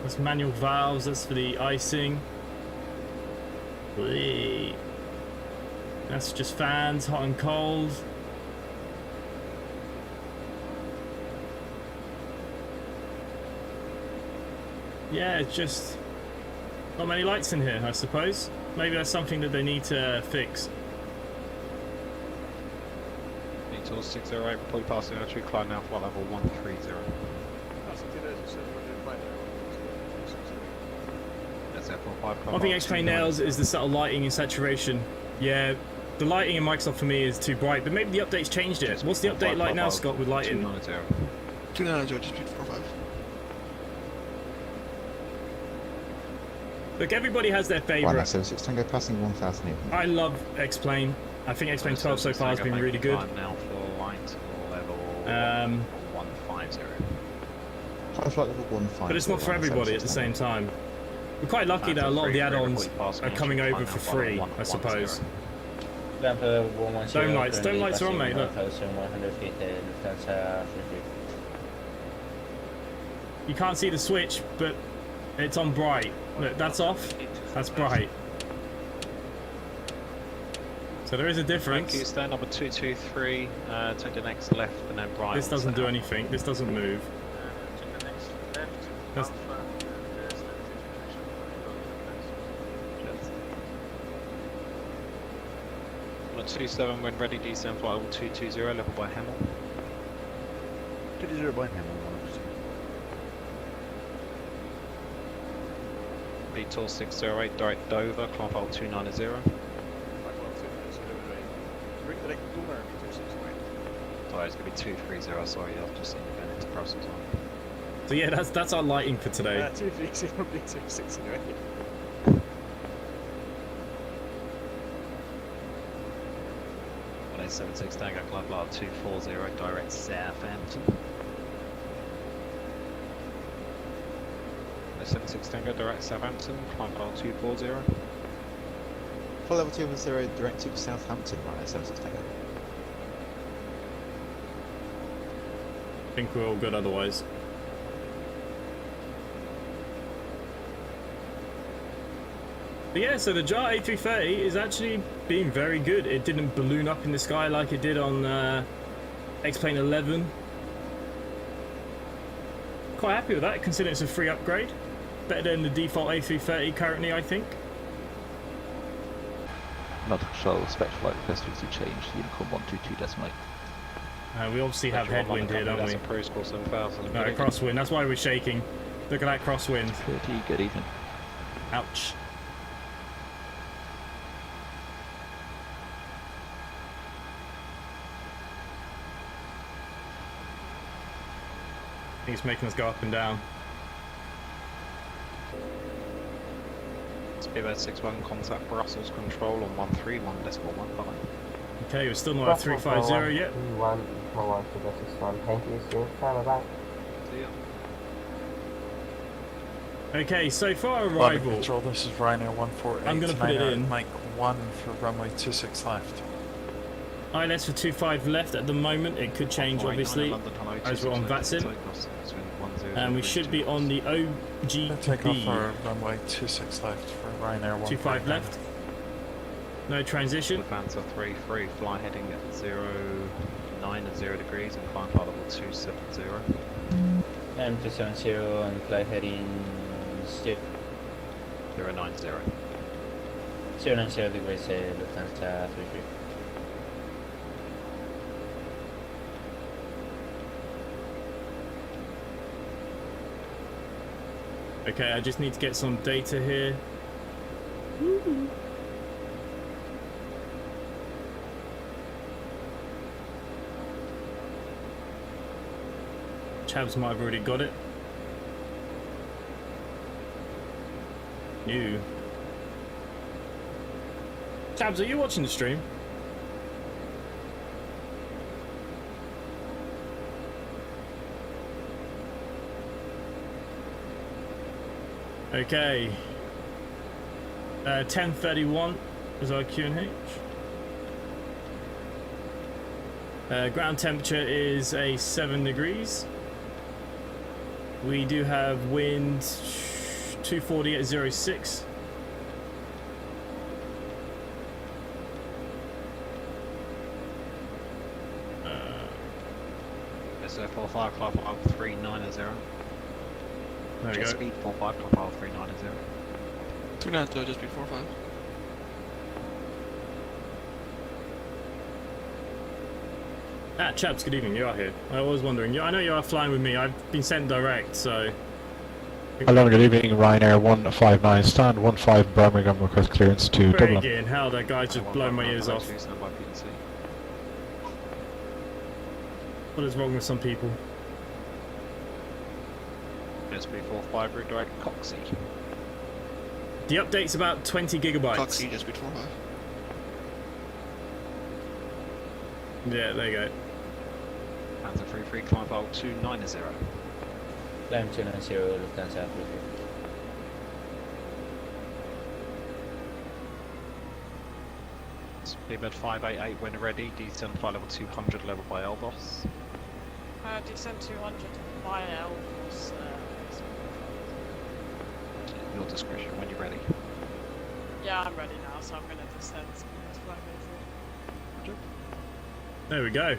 That's manual valves, that's for the icing. Whee. That's just fans, hot and cold. Yeah, it's just not many lights in here, I suppose. Maybe that's something that they need to fix. Tool 608, fully passing entry, climb now, flight level 130. That's F45. One thing X-Plane nails is the subtle lighting and saturation. Yeah, the lighting in Microsoft for me is too bright, but maybe the update's changed it. What's the update like now, Scott, with lighting? 290, just before 5. Look, everybody has their favourite. 176 Tango passing 1,000. I love X-Plane. I think X-Plane 12 so far has been really good. Now for light level 150. High flight level 150. But it's not for everybody at the same time. We're quite lucky that a lot of the add-ons are coming over for free, I suppose. Dome lights are on, mate, look. You can't see the switch, but it's on bright. Look, that's off, that's bright. So there is a difference. Thank you, stand number 223, take the next left and then right. This doesn't do anything, this doesn't move. Take the next left, That's... On a 27, when ready, descend flight level 220, level by Hemel. 220 by Hemel, 100%. VTOL 608, direct Dover, climb flight 290. Sorry, it's going to be 230, sorry, I've just seen you going into process on. So yeah, that's our lighting for today. 230 will be 268. 176 Tango, climb flight 240, direct Southampton. 176 Tango, direct Southampton, climb flight 240. Flight level 210, direct to Southampton, right, 76 Tango. I think we're all good otherwise. But yeah, so the JAR A330 is actually being very good. It didn't balloon up in the sky like it did on X-Plane 11. Quite happy with that, considering it's a free upgrade. Better than the default A330 currently, I think. Not control, spec flight request to change, Unicorn 122.8. We obviously have headwind here, don't we? No, crosswind, that's why we're shaking. Look at that crosswind. Pretty good evening. Ouch. I think it's making us go up and down. Speedbird 61, contact Brussels control on 131.15. Okay, we're still not at 350 yet. Okay, so far arrival. Control, this is Ryanair 148. I'm going to put it in. Mike 1 for runway 26 left. ILS for 25 left at the moment. It could change, obviously, as we're on Vatsim. And we should be on the OGB. Takeoff for runway 26 left for Ryanair 148. 25 left. No transition. Lufthansa 33, fly heading at 09 at 0 degrees and climb flight level 270. M270 and fly heading 090. 090 degrees, Lufthansa 33. Okay, I just need to get some data here. Chavs might have already got it. You. Chavs, are you watching the stream? Okay. 10:31 is our QNH. Ground temperature is a 7 degrees. We do have wind 240 at 06. It's 45 climb flight 390. There we go. Speed 45 climb flight 390. 290, just speed 45. Ah, chaps, good evening. You are here. I was wondering. I know you are flying with me. I've been sent direct, so. Hello, good evening. Ryanair 159, stand 15 Birmingham, request clearance to Dublin. Again, how that guy's just blown my ears off. What is wrong with some people? Speed 45 route direct Coxie. The update's about 20 gigabytes. Coxie, just speed 45. Yeah, there you go. Lufthansa 33, climb flight 290. Climb 290, Lufthansa 33. Speedbird 588 when ready, descend flight level 200 level by Elbos. Descend 200 by Elbos. Your discretion when you're ready. Yeah, I'm ready now, so I'm going to descend. There we go.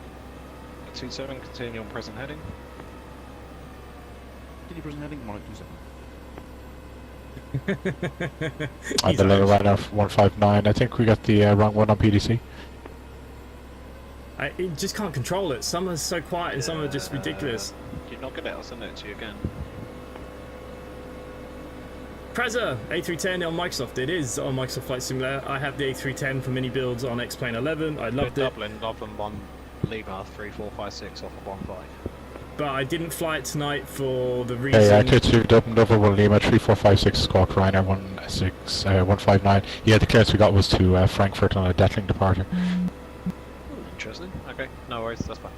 27, continue on present heading. Did you present heading? 127. The lower Ryanair 159. I think we got the wrong one on PDC. I just can't control it. Some are so quiet and some are just ridiculous. You're not good at it, I'll send it to you again. Preza A310 on Microsoft. It is on Microsoft Flight Simulator. I have the A310 for mini builds on X-Plane 11. I loved it. Dublin 1 Lima 3456 off of 15. But I didn't fly it tonight for the reason. Yeah, clear to Dublin, Dover 1 Lima 3456 squawk Ryanair 159. Yeah, the clearance we got was to Frankfurt on a Detling departure. Interesting. Okay, no worries, that's fine.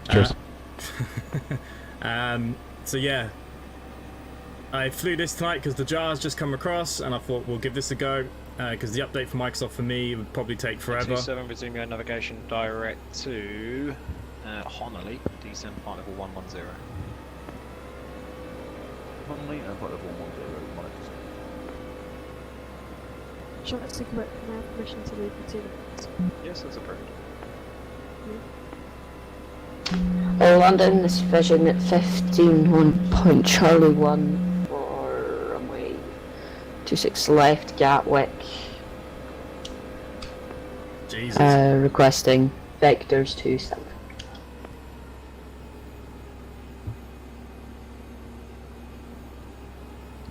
Cheers. So yeah, I flew this tonight because the JAR's just come across, and I thought we'll give this a go because the update for Microsoft for me would probably take forever. 27, resume your navigation direct to Honolulu, descend flight level 110. Honolulu and flight level 110. Shall I take about permission to leave the team? Yes, that's approved. London, this vision at 15 1 Charlie 1 for runway 26 left Gatwick. Jesus. Requesting vectors to south.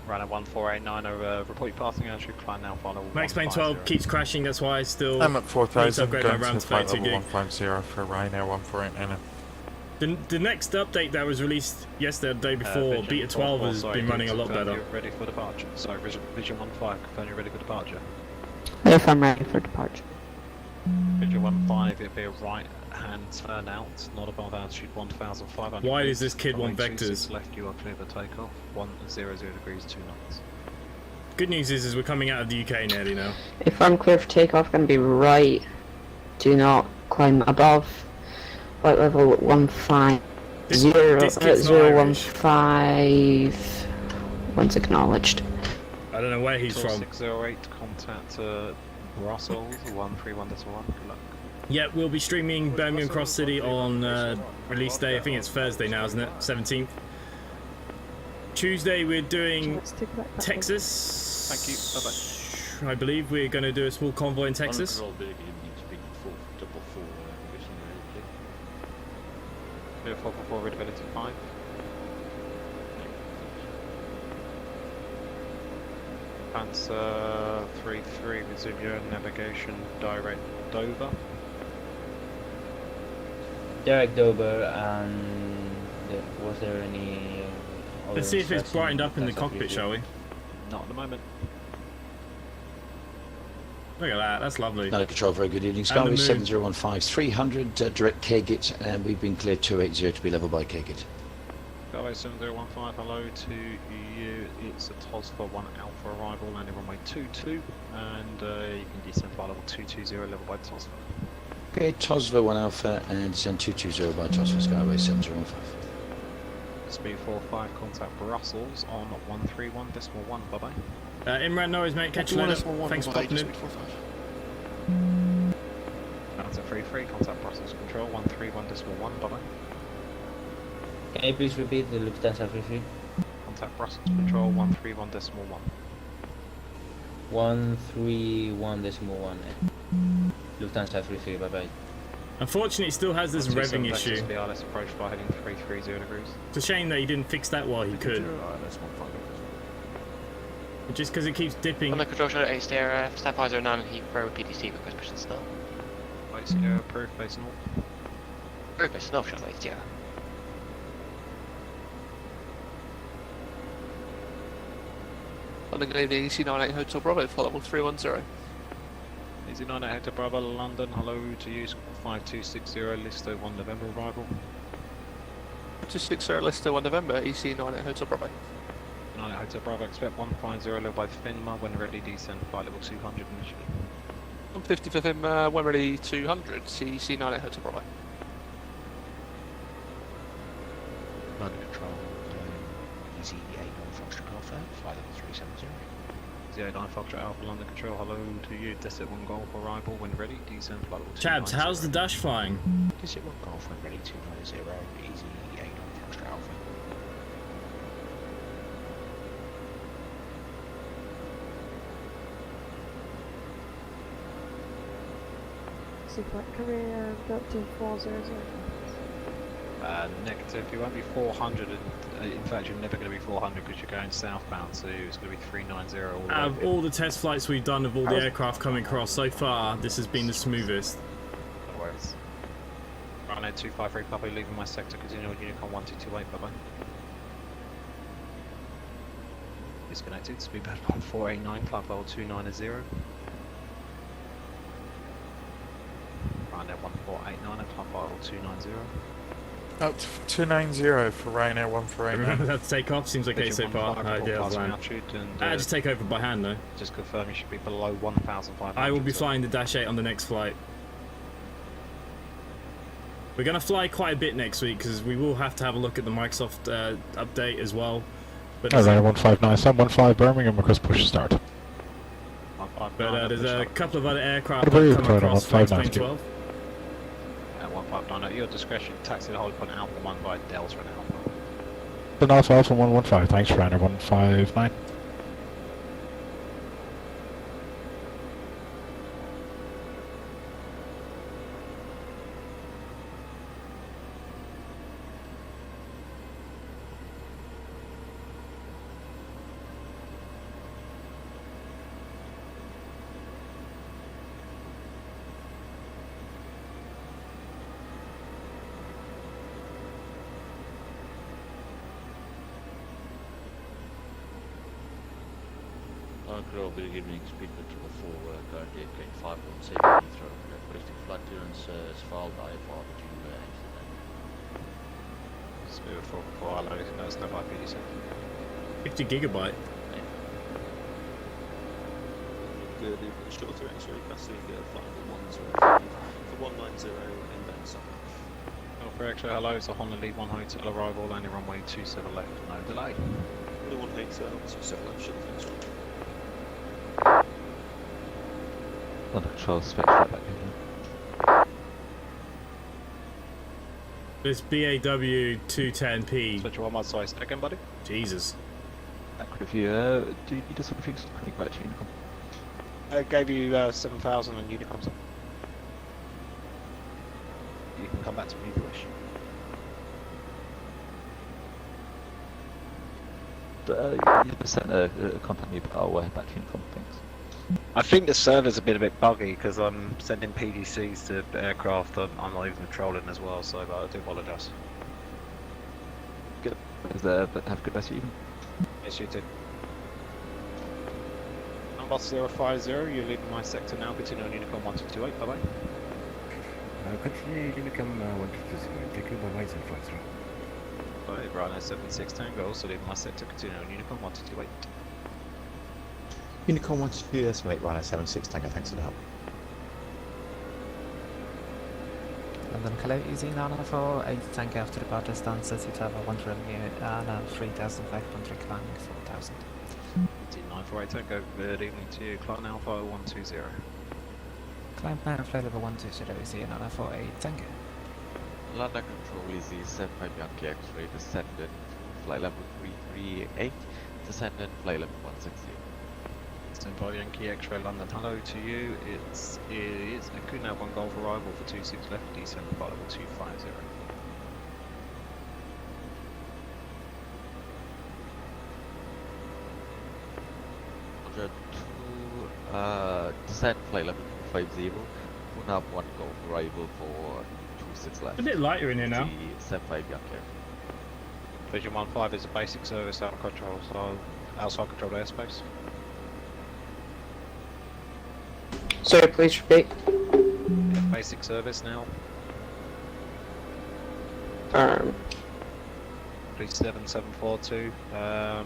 Runner 1489 over report you passing and should climb now final. Max Plane 12 keeps crashing, that's why I still I'm at 4000, need to upgrade my going RAM to to flight 32 level gig. 150 for Ryanair 148. The next update that was released yesterday, the day before, Beta 12 has been running a lot better. You're ready for departure. Sorry, Vision 15, confirm you're ready for departure. If I'm ready for departure. Bridge 15, it'll be a right hand turn out, not above altitude 1,500. Why does this kid want runway vectors? 26 left, you are clear for takeoff. 100 degrees, 2 knots. Good news is we're coming out of the UK nearly now. If I'm clear for takeoff, gonna be right. Do not climb above flight level 150 This kid's not Irish. 015. Once acknowledged. I don't know where he's from. 608, contact Brussels 131.1. Good luck. Yeah, we'll be streaming Birmingham Cross City on release day. I think it's Thursday now, isn't it? 17th. Tuesday we're doing Texas. Thank you. Bye bye. I believe we're going to do a small convoy in Texas. Clear 444, readability 5. Panzer 33, resume your navigation direct Dover. Direct Dover, and was there any... Let's see if it's brightened up in the cockpit, shall we? Not at the moment. Look at that, that's lovely. Nine Control, very good evening. Skyway 7015, 300, direct Kgate, and we've been cleared 280 to be level by Kgate. Skyway 7015, hello to you. It's a TOS for 1 Alpha arrival, landing runway 22, and you can descend by level 220, level by TOS. Okay, TOSVA 1 Alpha, and descend 220 by TOSVA Skyway 7015. Speed 45, contact Brussels on 131.1, bye bye. Imran, no worries, mate. Catch you later. Thanks for popping in. Panzer 33, contact Brussels control 131.1, bye bye. Can you please repeat the Lufthansa 33? Contact Brussels control 131.1. 131.1. Lufthansa 33, bye bye. Unfortunately, it still has this revving issue. BRS approach by heading 330 degrees. It's a shame that he didn't fix that while he could. Just because it keeps dipping. On the control shuttle, Ace there, Starfighter 9 and Heathrow PTC request mission start. Base Sierra, approved, base north. Approved, base north, shuttle Ace Sierra. London Canadian EC98 Hotel Bravo, flight level 310. EC98 Hotel Bravo, London, hello to you, 5260, Listo 1 November arrival. 260 Listo 1 November, EC98 Hotel Bravo. 98 Hotel Bravo, expect 150 level by FINMA, when ready, descend flight level 200 initially. 150 for him, when ready 200, EC98 Hotel Bravo. London Control, EZ89 Foxtrot Alpha, flight level 370. EZ89 Foxtrot Alpha, London Control, hello to you, Desert 1 Golf arrival, when ready, descend flight level 290. Chabs, how's the dash flying? Desert 1 Golf, when ready, 290, EZ89 Foxtrot Alpha. Super career built to 400. Negative, you won't be 400, and in fact you're never going to be 400 because you're going southbound, so it's going to be 390 all the way. Out of all the test flights we've done of all the aircraft coming across so far, this has been the smoothest. No worries. Runway 253, Papa, leaving my sector, continue on Unicorn 1228, bye bye. Disconnected, speedbird 1489, flight level 290. Ryanair 1489 and flight level 290. Out 290 for Ryanair 1489. Remember that takeoff? Seems okay so far. Just take over by hand though. Just confirm you should be below 1,500. I will be flying the Dash 8 on the next flight. We're going to fly quite a bit next week because we will have to have a look at the Microsoft update as well. But Ryanair 159, 715 Birmingham, request push start. But there's a couple of other aircraft What about you, that come across Colonel? Plane 12. 159 at your discretion, taxi the whole point Alpha 1 by Delta and Alpha. Then Alpha 115, thanks Ryanair 159. Control, good evening, speed control for Guardian Gate 517, Heathrow, request svalde i farten Smooth for hello, that's no IPDC. 50 gigabyte. Good, shorter X-ray passing flight 105 for 190 inbound south. For X-ray hello, it's a Honda Lead 1 hotel arrival, landing runway 27 left, no delay. Only 1 hotel, 27 left, shuttle things right. London Control, spec flight back in. This BAW 210p. Switch one more size again, buddy. Jesus. Back with you, do you need us something quick back to Unicom? I gave you 7,000 on Unicom. You can come back to me if you wish. You just sent a contact me about our back to Unicom things. I think the server's a bit buggy because I'm sending PDCs to aircraft. I'm not even controlling as well, so I do apologise. Good. But have a good rest of your evening. Yes, you too. I'm Boss 050, you're leaving my sector now, continue on Unicom 1228, bye bye. Continue Unicom 1228, take you by Ryzen 50. Bye, Ryanair 76 Tango, also leaving my sector, continue on Unicom 1228. Unicom 122, estimate Ryanair 76 Tango, thanks for the help. London Hello, easy 994, 8 Tango after departure, stand city tower 1 unit, and 3,500 climbing 4,000. 948 Tango, good evening to you, climb Alpha 120. Climb now, flight level 120, easy 948 Tango. London Control, easy 75 Yankee X-ray, descendant, flight level 338, descendant, flight level 160. By Yankee X-ray London, hello to you. It is a Kunav 1 Golf arrival for 26 left, descend flight level 250. Descend flight level 250, Kunav 1 Golf arrival for 26 left. A bit lighter in here now. 75 Yankee. Vision 15 is a basic service out of control, so outside controlled airspace. Sorry, please repeat. Basic service now. Please 7742. Let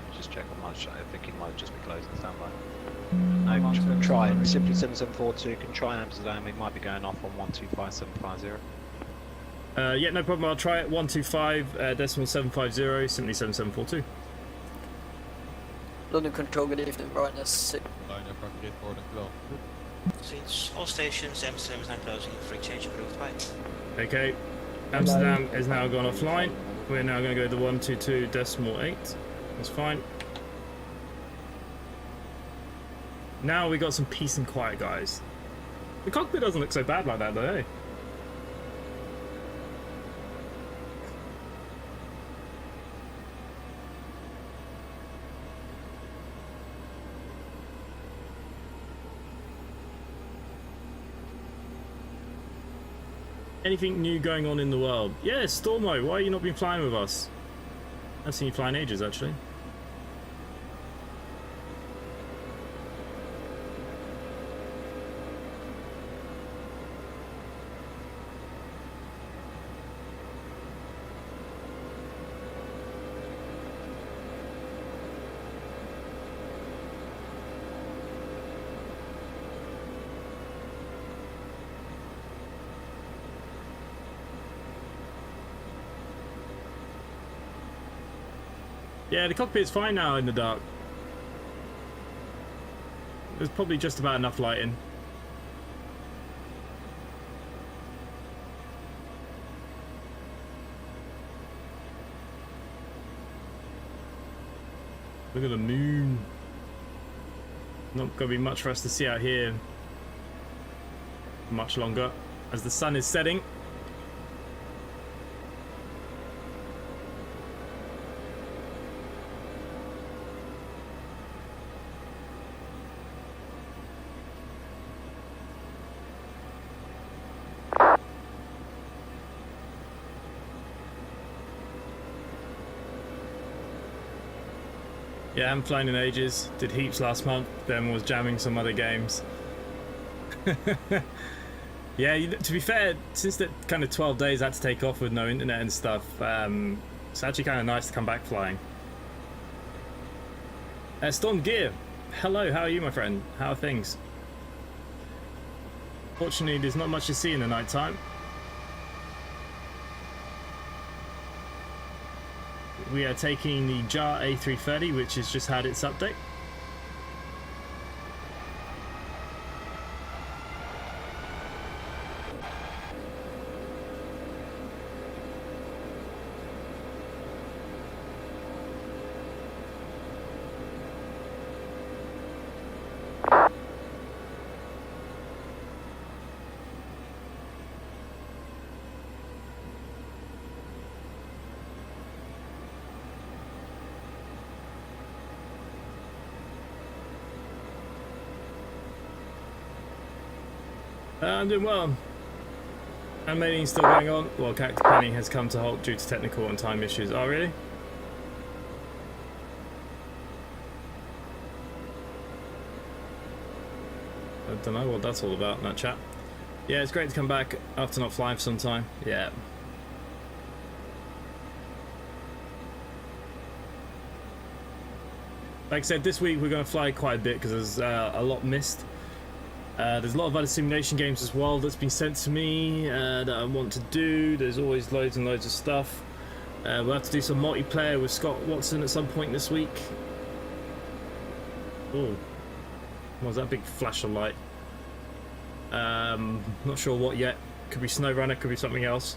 me just check on my shot. I think he might just be closing standby. No, try it. Simply 7742. Can try Amsterdam. It might be going off on 125750. Yeah, no problem. I'll try it. 125 decimal 750. Simply 7742. London Control, good evening, Ryanair 6. Liner property for the floor. Since all stations, Amsterdam is now closing, free change approved by. Okay, Amsterdam is now gone offline. We're now going to go to 122 decimal 8. That's fine. Now we got some peace and quiet, guys. The cockpit doesn't look so bad like that, though, eh? Anything new going on in the world? Yeah, Stormo, why have you not been flying with us? I've seen you fly in ages, actually. Yeah, the cockpit's fine now in the dark. There's probably just about enough lighting. Look at the moon. Not going to be much for us to see out here much longer as the sun is setting. Yeah, I haven't flown in ages. Did heaps last month, then was jamming some other games. Yeah, to be fair, since that kind of 12 days I had to take off with no internet and stuff, it's actually kind of nice to come back flying. Storm Gear, hello, how are you, my friend? How are things? Fortunately, there's not much to see in the night time. We are taking the JAR A330, which has just had its update. I'm doing well. Animating's still going on, while character planning has come to halt due to technical and time issues. Oh, really? I don't know what that's all about in that chat. Yeah, it's great to come back after not flying for some time. Yeah. Like I said, this week we're going to fly quite a bit because there's a lot missed. There's a lot of other simulation games as well that's been sent to me that I want to do. There's always loads and loads of stuff. We'll have to do some multiplayer with Scott Watson at some point this week. Oh, what was that big flash of light? Not sure what yet. Could be SnowRunner, could be something else.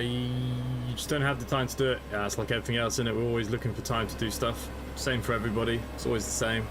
You just don't have the time to do it. Yeah, it's like everything else, isn't it? We're always looking for time to do stuff. Same for everybody. It's always the same.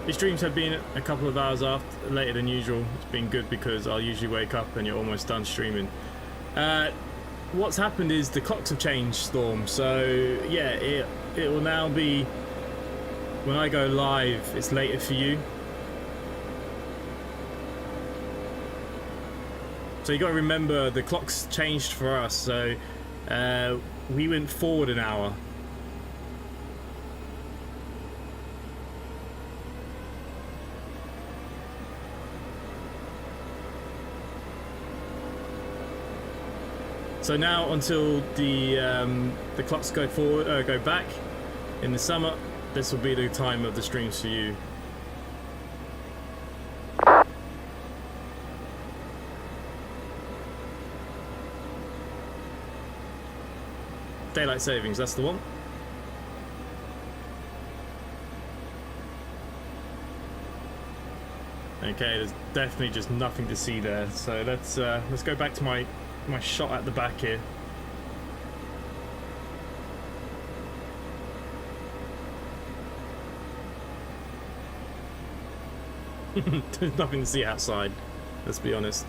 These streams have been a couple of hours later than usual. It's been good because I'll usually wake up and you're almost done streaming. What's happened is the clocks have changed, Storm. So yeah, it will now be, when I go live, it's later for you. So you got to remember the clocks changed for us. So we went forward an hour. So now until the clocks go forward, go back in the summer, this will be the time of the streams for you. Daylight savings, that's the one. Okay, there's definitely just nothing to see there. So let's go back to my shot at the back here. There's nothing to see outside, let's be honest.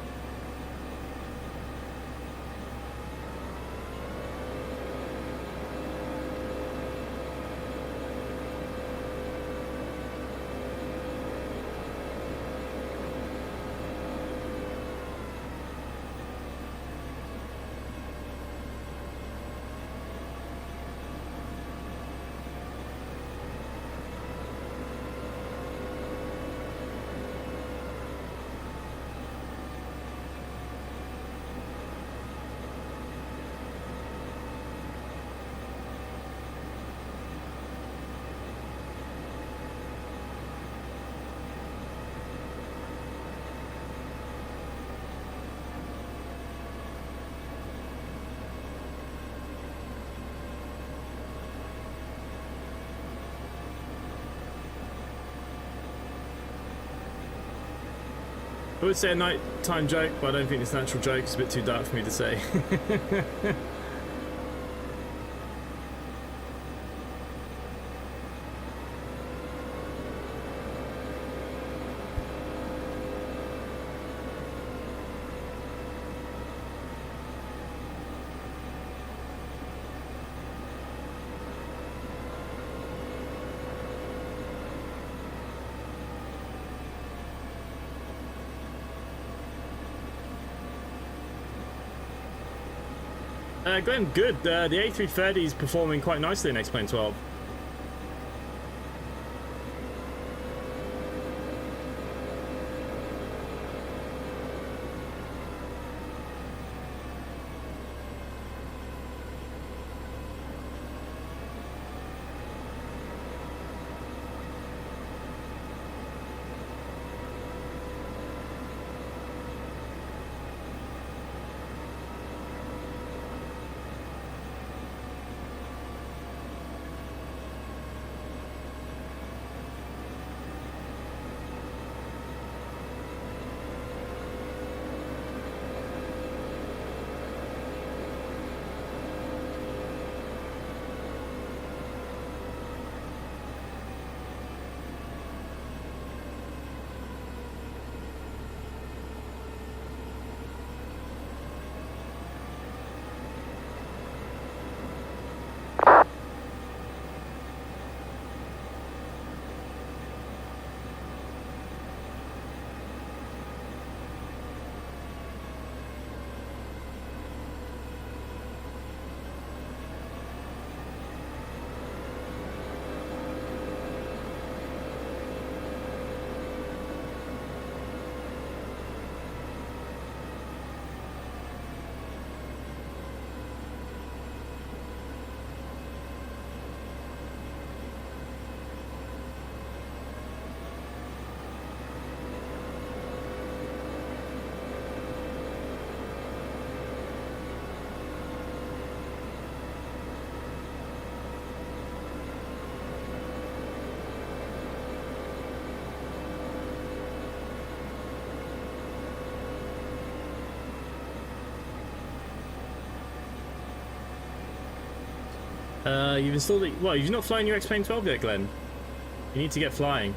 I would say a nighttime joke, but I don't think it's a natural joke. It's a bit too dark for me to say. Glenn, good. The A330 is performing quite nicely in X-Plane 12. You've installed it. Well, you've not flown your X-Plane 12 yet, Glenn. You need to get flying.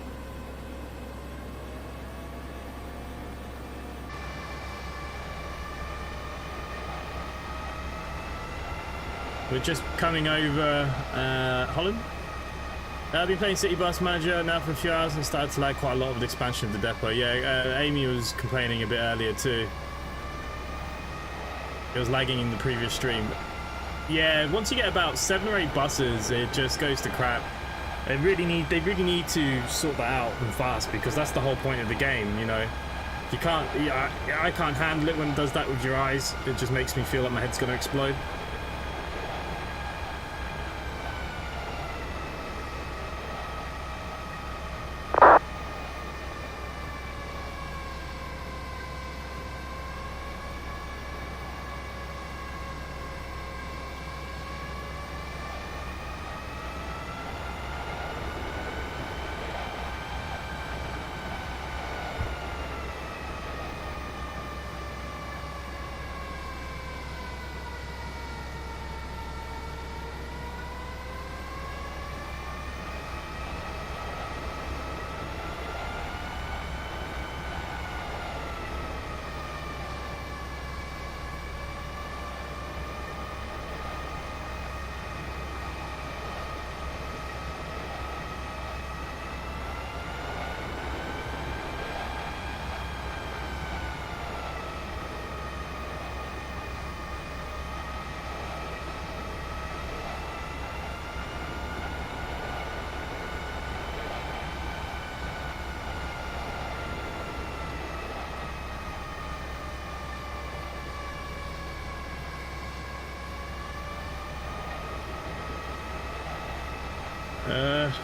We're just coming over Holland. I've been playing City Bus Manager now for a few hours and started to lag quite a lot with the expansion of the depot. Yeah, Amy was complaining a bit earlier too. It was lagging in the previous stream. Yeah, once you get about 7 or 8 buses, it just goes to crap. They really need to sort that out and fast, because that's the whole point of the game. You know, you can't. I can't handle it when it does that with your eyes. It just makes me feel like my head's going to explode.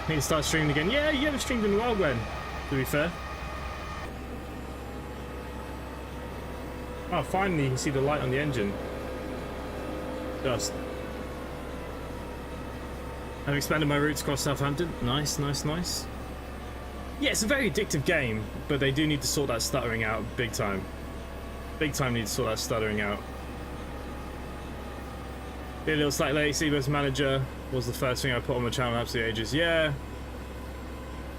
Need to start streaming again. Yeah, you haven't streamed in a while, Glenn, to be fair. Oh, finally you can see the light on the engine. Just. I've expanded my routes across Southampton. Nice, nice, nice. Yeah, it's a very addictive game, but they do need to sort that stuttering out big time. Big time need to sort that stuttering out. Be a little slight latency, but manager was the first thing I put on my channel in absolute ages. Yeah.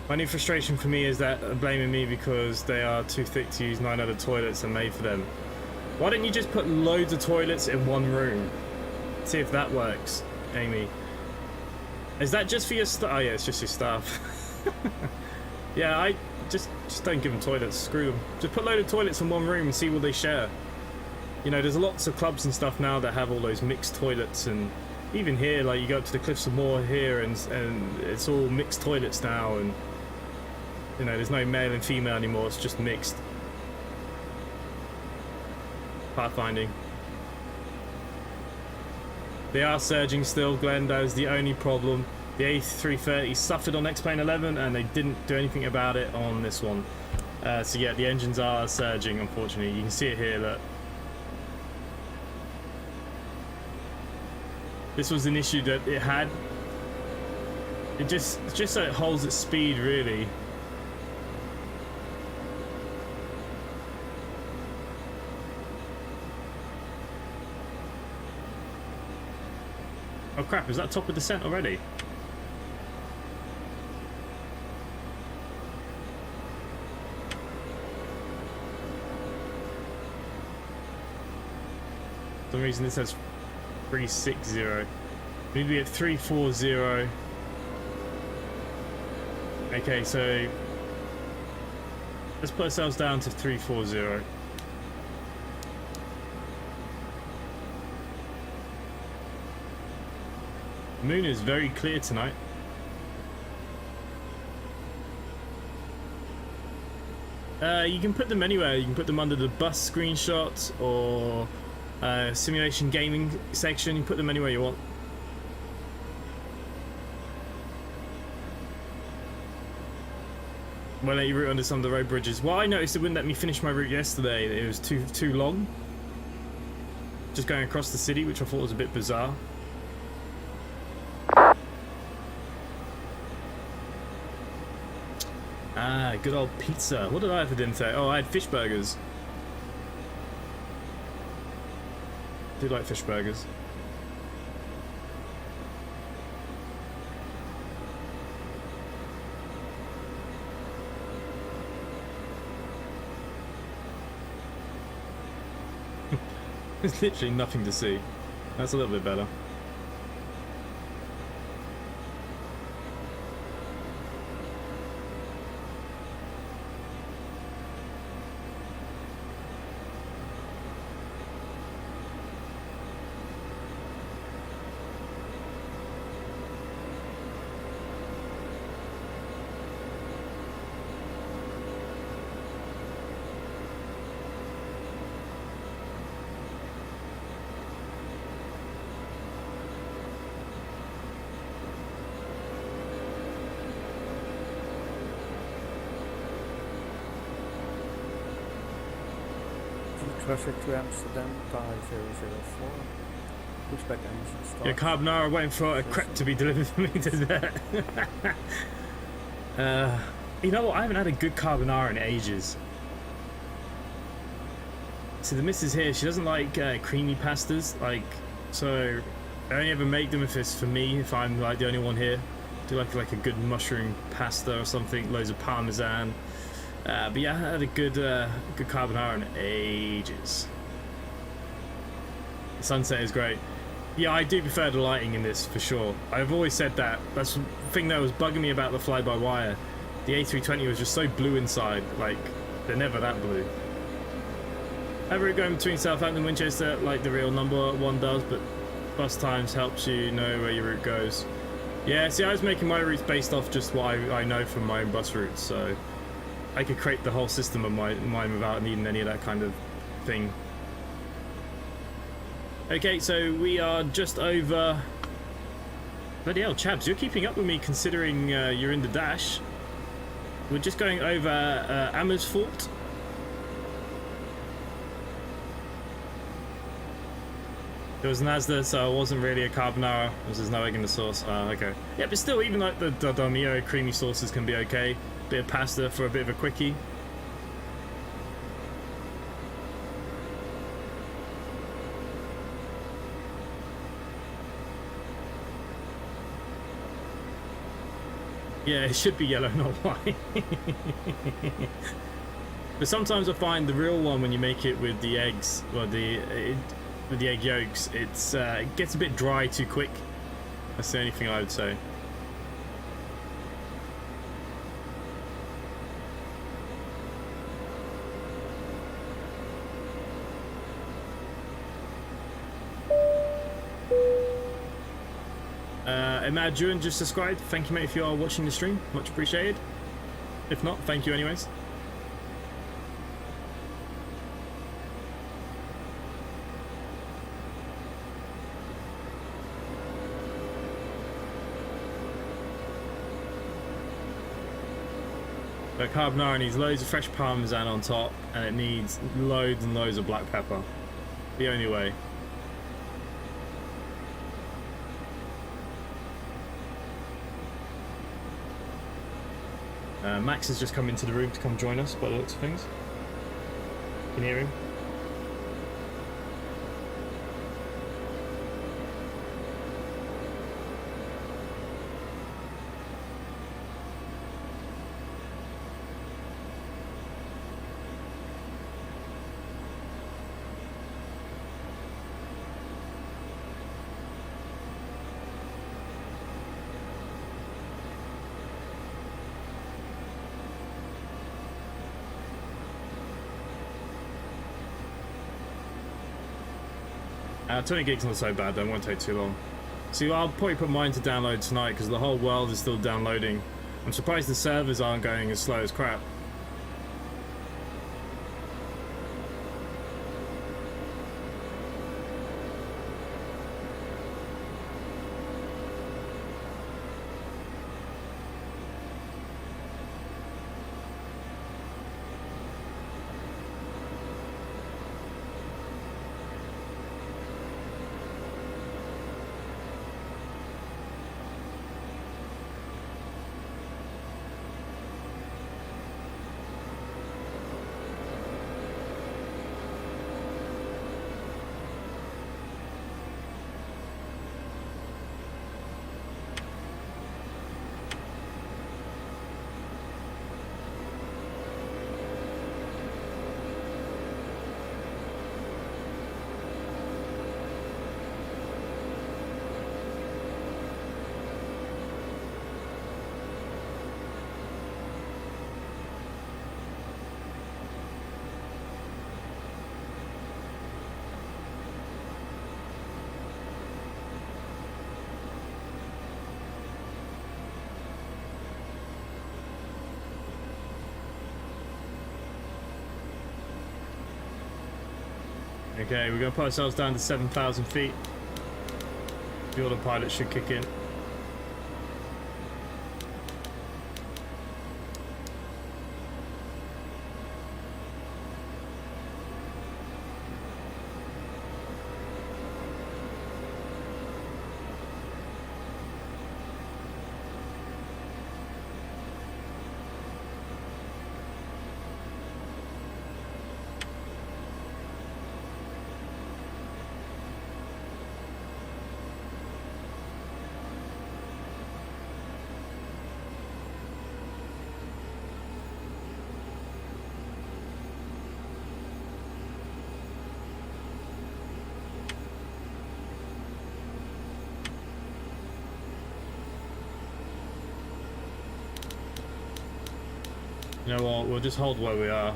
My new frustration for me is that they're blaming me because they are too thick to use 9 other toilets and made for them. Why don't you just put loads of toilets in one room? See if that works, Amy. Is that just for your staff? Oh yeah, it's just your staff. Yeah, I just don't give them toilets. Screw them. Just put a load of toilets in one room and see what they share. You know, there's lots of clubs and stuff now that have all those mixed toilets, and even here, like you go up to the Cliffs of Moher here, and it's all mixed toilets now, and you know, there's no male and female anymore. It's just mixed. Pathfinding. They are surging still, Glenn. That is the only problem. The A330 suffered on X-Plane 11 and they didn't do anything about it on this one. So yeah, the engines are surging, unfortunately. You can see it here, look. This was an issue that it had. It just so it holds its speed, really. Oh crap, is that top of descent already? For some reason this says 360. We need to be at 340. Okay, so let's put ourselves down to 340. The moon is very clear tonight. You can put them anywhere. You can put them under the bus screenshots or simulation gaming section. You can put them anywhere you want. Won't let you route under some of the road bridges. Well, I noticed it wouldn't let me finish my route yesterday. It was too long. Just going across the city, which I thought was a bit bizarre. Ah, good old pizza. What did I have for dinner today? Oh, I had fish burgers. I do like fish burgers. There's literally nothing to see. That's a little bit better. Traffic to Amsterdam, Thai 004. Pushback engine start. Yeah, carbonara, waiting for a crepe to be delivered for me today. You know what? I haven't had a good carbonara in ages. So the missus here, she doesn't like creamy pastas, like, so I only ever make them if it's for me, if I'm like the only one here. Do like a good mushroom pasta or something, loads of parmesan. But yeah, I had a good carbonara in ages. The sunset is great. Yeah, I do prefer the lighting in this for sure. I've always said that. That's the thing that was bugging me about the fly-by-wire. The A320 was just so blue inside. Like, they're never that blue. Ever going between Southampton and Winchester like the real number one does, but bus times helps you know where your route goes. Yeah, see, I was making my routes based off just what I know from my own bus routes, so I could create the whole system of mine without needing any of that kind of thing. Okay, so we are just over... Bloody hell, Chabs, you're keeping up with me considering you're in the dash. We're just going over Amersfoort. It was an Asda, so it wasn't really a carbonara, because there's no egg in the sauce. Okay. Yeah, but still, even like the Domio creamy sauces can be okay. Bit of pasta for a bit of a quickie. Yeah, it should be yellow, not white. But sometimes I find the real one, when you make it with the eggs, well, with the egg yolks, it gets a bit dry too quick. That's the only thing I would say. Mad Juan just subscribed. Thank you, mate, if you are watching the stream. Much appreciated. If not, thank you anyways. The carbonara needs loads of fresh parmesan on top, and it needs loads and loads of black pepper. The only way. Max has just come into the room to come join us by the looks of things. Can you hear him? 20 gigs not so bad, though. It won't take too long. See, I'll probably put mine to download tonight because the whole world is still downloading. I'm surprised the servers aren't going as slow as crap. Okay, we're going to put ourselves down to 7,000 feet. The autopilot should kick in. You know what, we'll just hold where we are.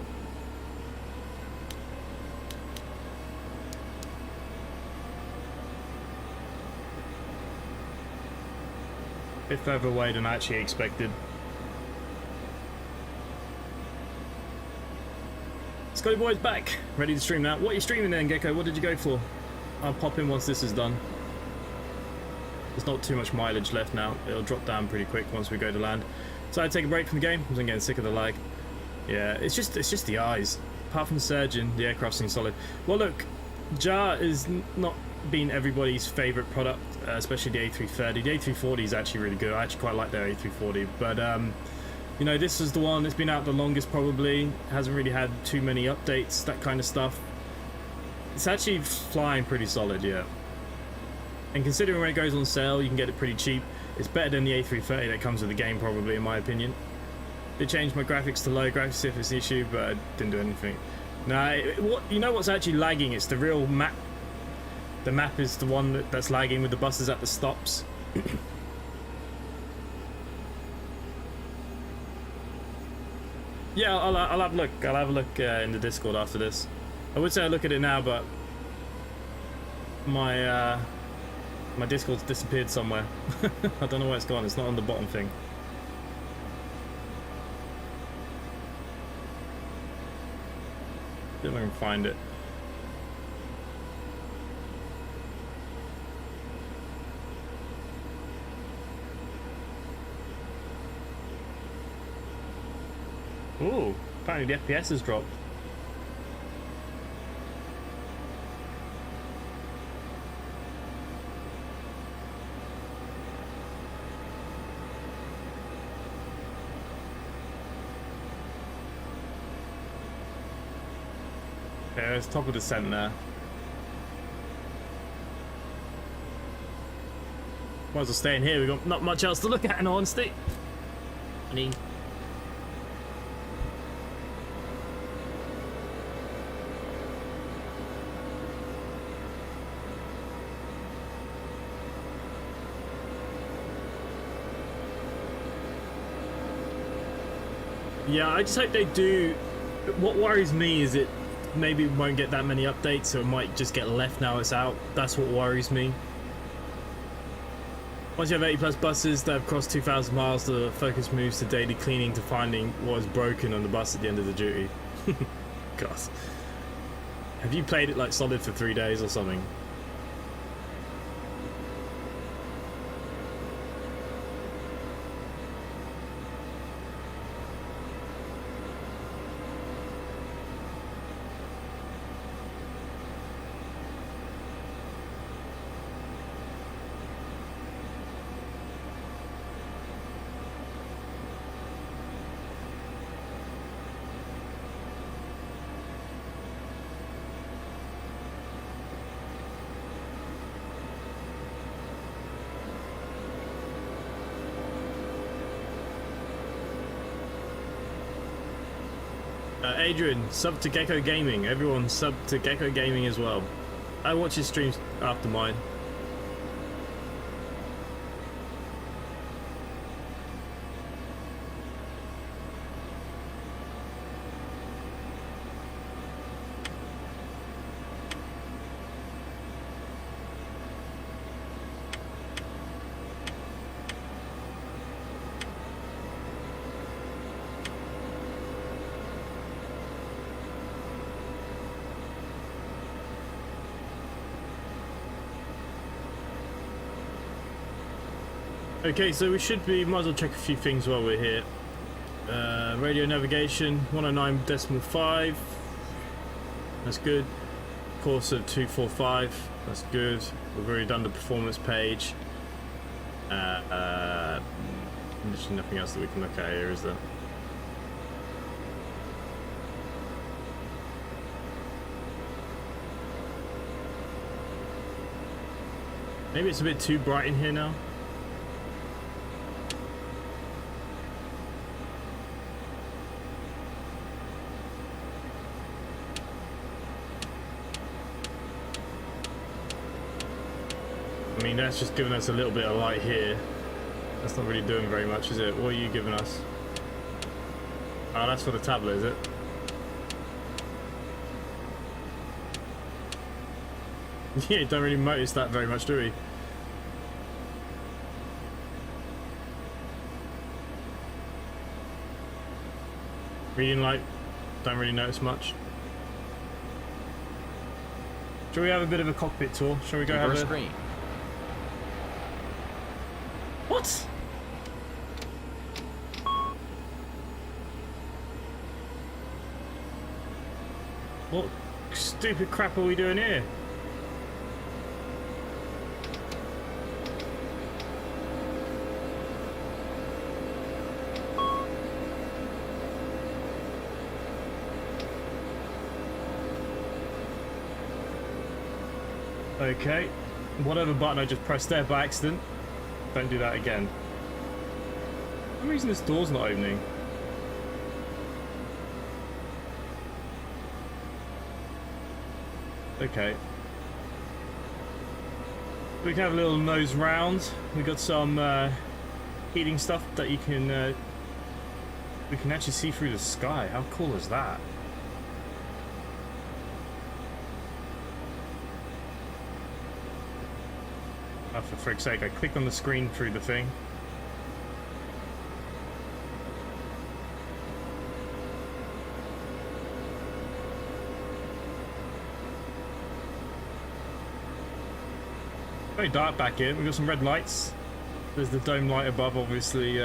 A bit further away than I actually expected. Scotty Boy's back, ready to stream now. What are you streaming then, Gecko? What did you go for? I'll pop in once this is done. There's not too much mileage left now. It'll drop down pretty quick once we go to land. So I take a break from the game. I'm getting sick of the lag. Yeah, it's just the eyes. Apart from the surgeon, the aircraft seems solid. Well, look, JAR is not been everybody's favorite product, especially the A330. The A340 is actually really good. I actually quite like their A340, but you know, this is the one that's been out the longest probably. Hasn't really had too many updates, that kind of stuff. It's actually flying pretty solid, yeah. And considering when it goes on sale, you can get it pretty cheap. It's better than the A330 that comes with the game, probably, in my opinion. Did change my graphics to low graphics if it's an issue, but I didn't do anything. Now, you know what's actually lagging? It's the real map. The map is the one that's lagging with the buses at the stops. Yeah, I'll have a look. I'll have a look in the Discord after this. I would say I look at it now, but my my Discord's disappeared somewhere. I don't know where it's gone. It's not on the bottom thing. See if I can find it. Ooh, apparently the FPS has dropped. Yeah, it's top of descent there. Might as well stay in here. We've got not much else to look at, in all honesty. Yeah, I just hope they do. What worries me is it maybe won't get that many updates, so it might just get left now it's out. That's what worries me. Once you have 80 plus buses that have crossed 2,000 miles, the focus moves to daily cleaning to finding what is broken on the bus at the end of the duty. God. Have you played it like solid for 3 days or something? Adrian, sub to Gecko Gaming. Everyone sub to Gecko Gaming as well. I watch his streams after mine. Okay, so we should be, might as well check a few things while we're here. Radio navigation, 109.5. That's good. Course of 245. That's good. We've already done the performance page. There's nothing else that we can look at here, is there? Maybe it's a bit too bright in here now. I mean, that's just giving us a little bit of light here. That's not really doing very much, is it? What are you giving us? Oh, that's for the tablet, is it? Yeah, don't really notice that very much, do we? Reading light, don't really notice much. Shall we have a bit of a cockpit tour? Shall we go have a screen? What? What stupid crap are we doing here? Okay. Whatever button I just pressed there by accident. Don't do that again. For some reason this door's not opening. Okay. We can have a little nose round. We got some heating stuff that you can we can actually see through the sky. How cool is that? Oh, for frick's sake, I clicked on the screen through the thing. Very dark back here. We've got some red lights. There's the dome light above, obviously.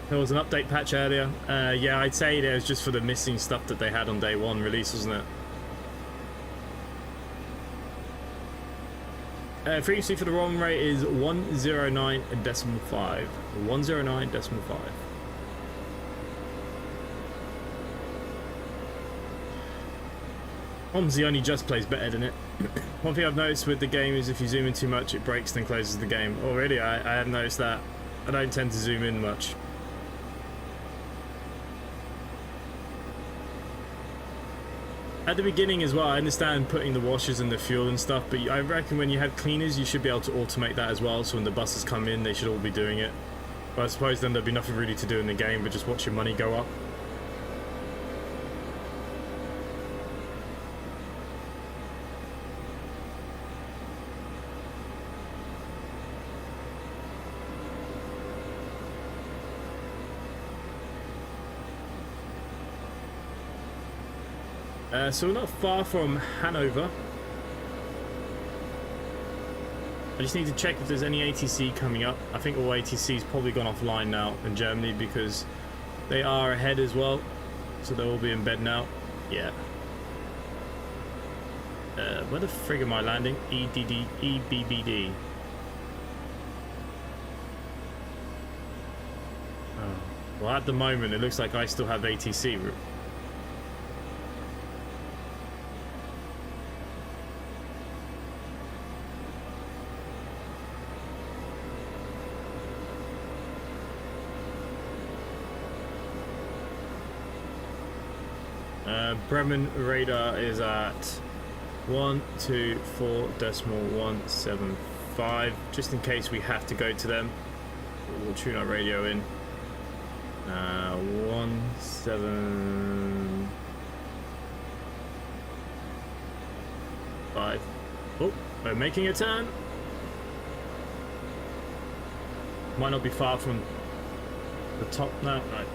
There was an update patch earlier. Yeah, I'd say it was just for the missing stuff that they had on day one release, wasn't it? Frequency for the runway is 109.5. 109.5. Omsi only just plays better than it. One thing I've noticed with the game is if you zoom in too much, it breaks and closes the game. Already, I have noticed that. I don't tend to zoom in much. At the beginning as well, I understand putting the washers and the fuel and stuff, but I reckon when you have cleaners, you should be able to automate that as well, so when the buses come in, they should all be doing it. But I suppose then there'll be nothing really to do in the game, but just watch your money go up. So we're not far from Hanover. I just need to check if there's any ATC coming up. I think all ATC's probably gone offline now in Germany because they are ahead as well. So they'll all be in bed now. Yeah. Where the frig am I landing? EBBD. Oh. Well, at the moment, it looks like I still have ATC. Bremen radar is at 124.175. Just in case we have to go to them, we'll tune our radio in. 175. Oh, we're making a turn. Might not be far from the top now. No.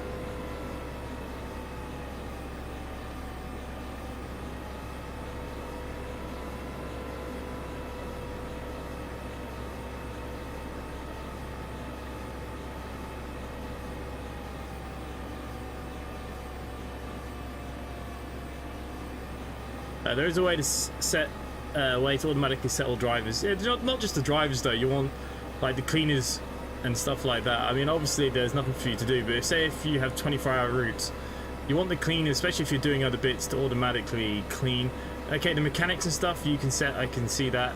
There is a way to set way to automatically settle drivers. Yeah, not just the drivers though. You want like the cleaners and stuff like that. I mean, obviously there's nothing for you to do, but say if you have 24-hour routes, you want the cleaners, especially if you're doing other bits, to automatically clean. Okay, the mechanics and stuff you can set. I can see that,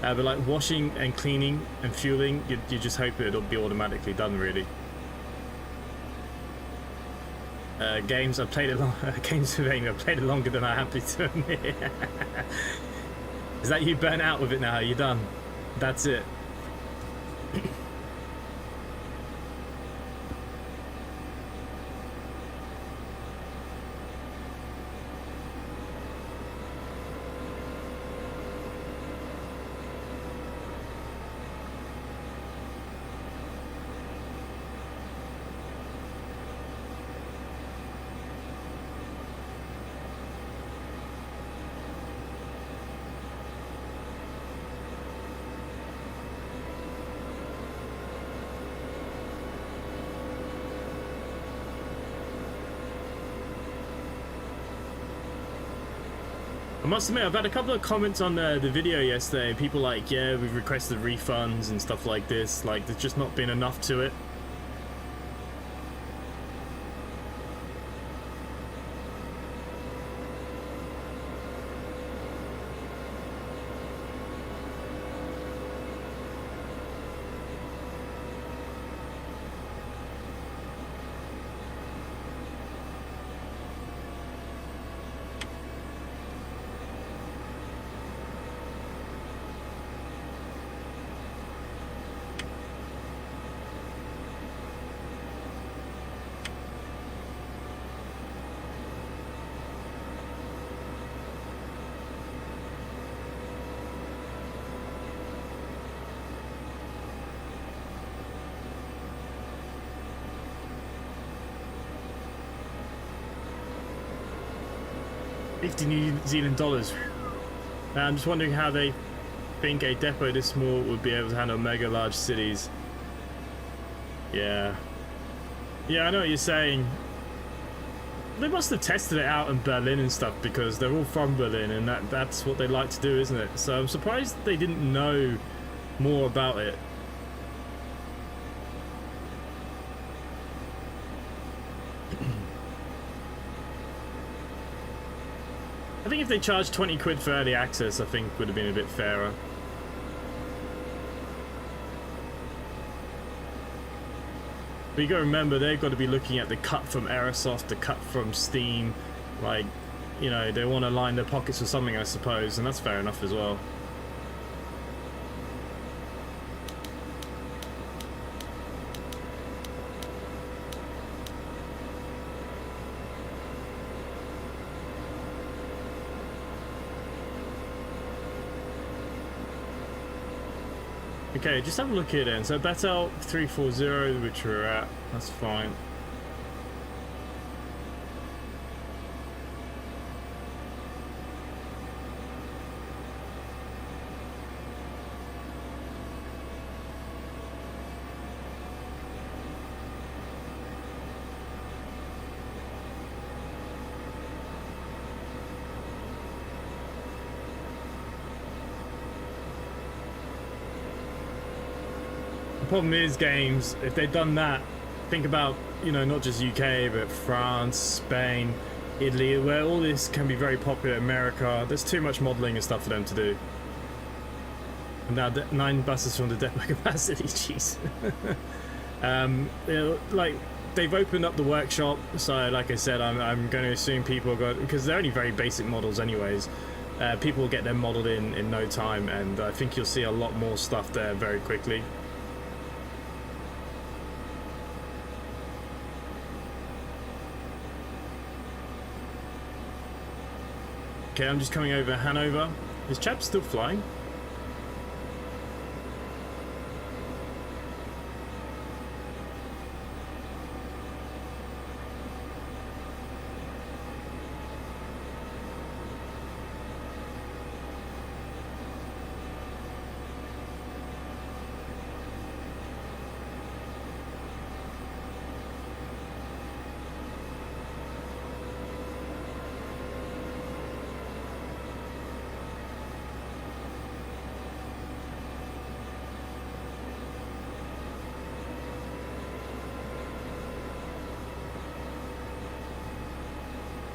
but like washing and cleaning and fueling, you just hope it'll be automatically done. Really. Games I've played it long. Games with AIM I've played it longer than I'm happy to admit. Is that you burnt out with it now? You're done. That's it. I must admit, I've had a couple of comments on the video yesterday. People like, yeah, we've requested refunds and stuff like this. Like, there's just not been enough to it. $50 New Zealand dollars. I'm just wondering how they think a depot this small would be able to handle mega large cities. Yeah. Yeah, I know what you're saying. They must have tested it out in Berlin and stuff because they're all from Berlin and that's what they like to do, isn't it? So I'm surprised they didn't know more about it. I think if they charged 20 quid for early access, I think would have been a bit fairer. But you got to remember, they've got to be looking at the cut from Aerosoft, the cut from Steam. Like, you know, they want to line their pockets with something, I suppose, and that's fair enough as well. Okay, just have a look here then. So Battle 340, which we're at, that's fine. Problem is, games, if they'd done that, think about, you know, not just UK but France, Spain, Italy, where all this can be very popular. America, there's too much modelling and stuff for them to do. And now 9 buses from the depot capacity, jeez. Like, they've opened up the workshop, so like I said, I'm going to assume people got, because they're only very basic models anyways, people will get them modelled in no time, and I think you'll see a lot more stuff there very quickly. Okay, I'm just coming over Hanover. Is chap still flying?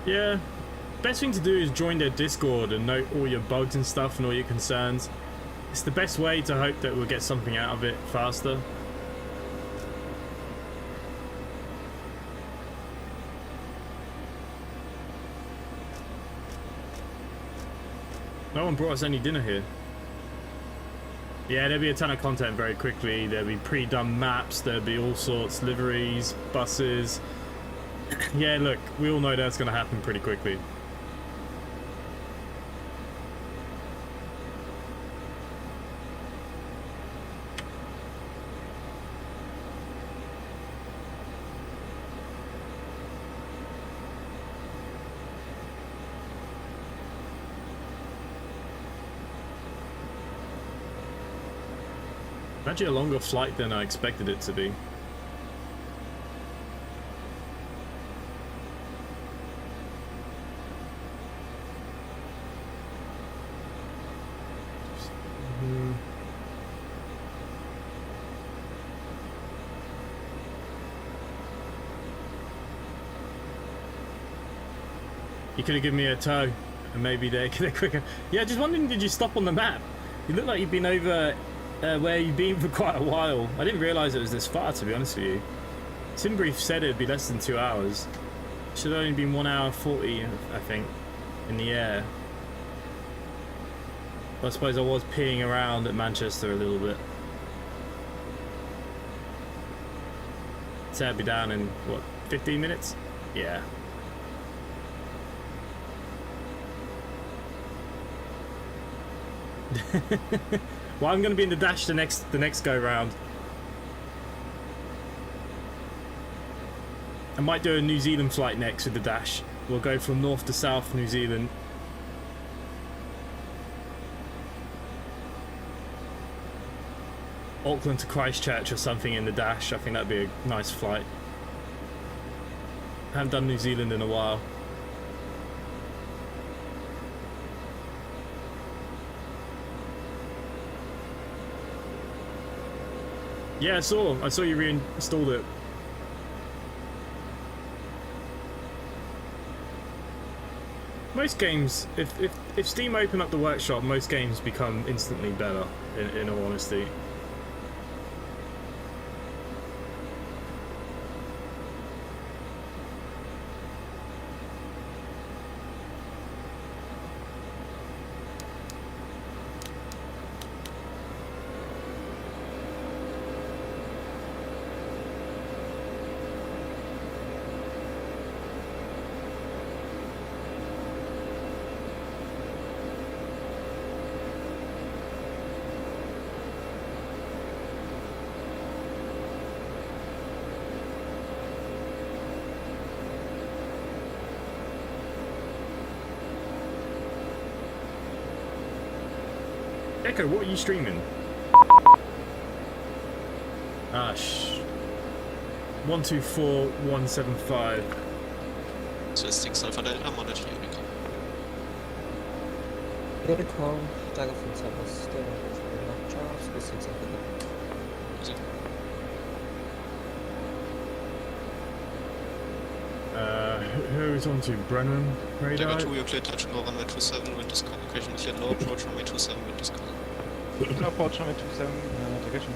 Yeah, best thing to do is join their Discord and note all your bugs and stuff and all your concerns. It's the best way to hope that we'll get something out of it faster. No one brought us any dinner here. Yeah, there'll be a ton of content very quickly. There'll be pre-done maps, there'll be all sorts, liveries, buses. Yeah, look, we all know that's going to happen pretty quickly. Actually a longer flight than I expected it to be. You could have given me a tow, and maybe they're quicker. Yeah, just wondering, did you stop on the map? You look like you've been over where you've been for quite a while. I didn't realise it was this far, to be honest with you. Simbrief said it'd be less than 2 hours. Should have only been 1 hour 40, I think, in the air. I suppose I was peeing around at Manchester a little bit. So I'd be down in, what, 15 minutes? Yeah. Well, I'm going to be in the dash the next go round. I might do a New Zealand flight next with the dash. We'll go from north to south New Zealand. Auckland to Christchurch or something in the dash. I think that'd be a nice flight. I haven't done New Zealand in a while. Yeah, I saw you reinstalled it. Most games, if Steam open up the workshop, most games become instantly better, in all honesty. Echo, what are you streaming? 124175. So it's 6 Alpha Delta, monitor Unicorn. Unicorn, Takeoff and Service, Charles, with 6 Alpha Delta. Who's on to Brennan radar? Tiger 2, you're clear touch and go runway 27, wind is calm. Occasion clear low approach, runway 27, wind is calm. No approach, runway 27, navigation.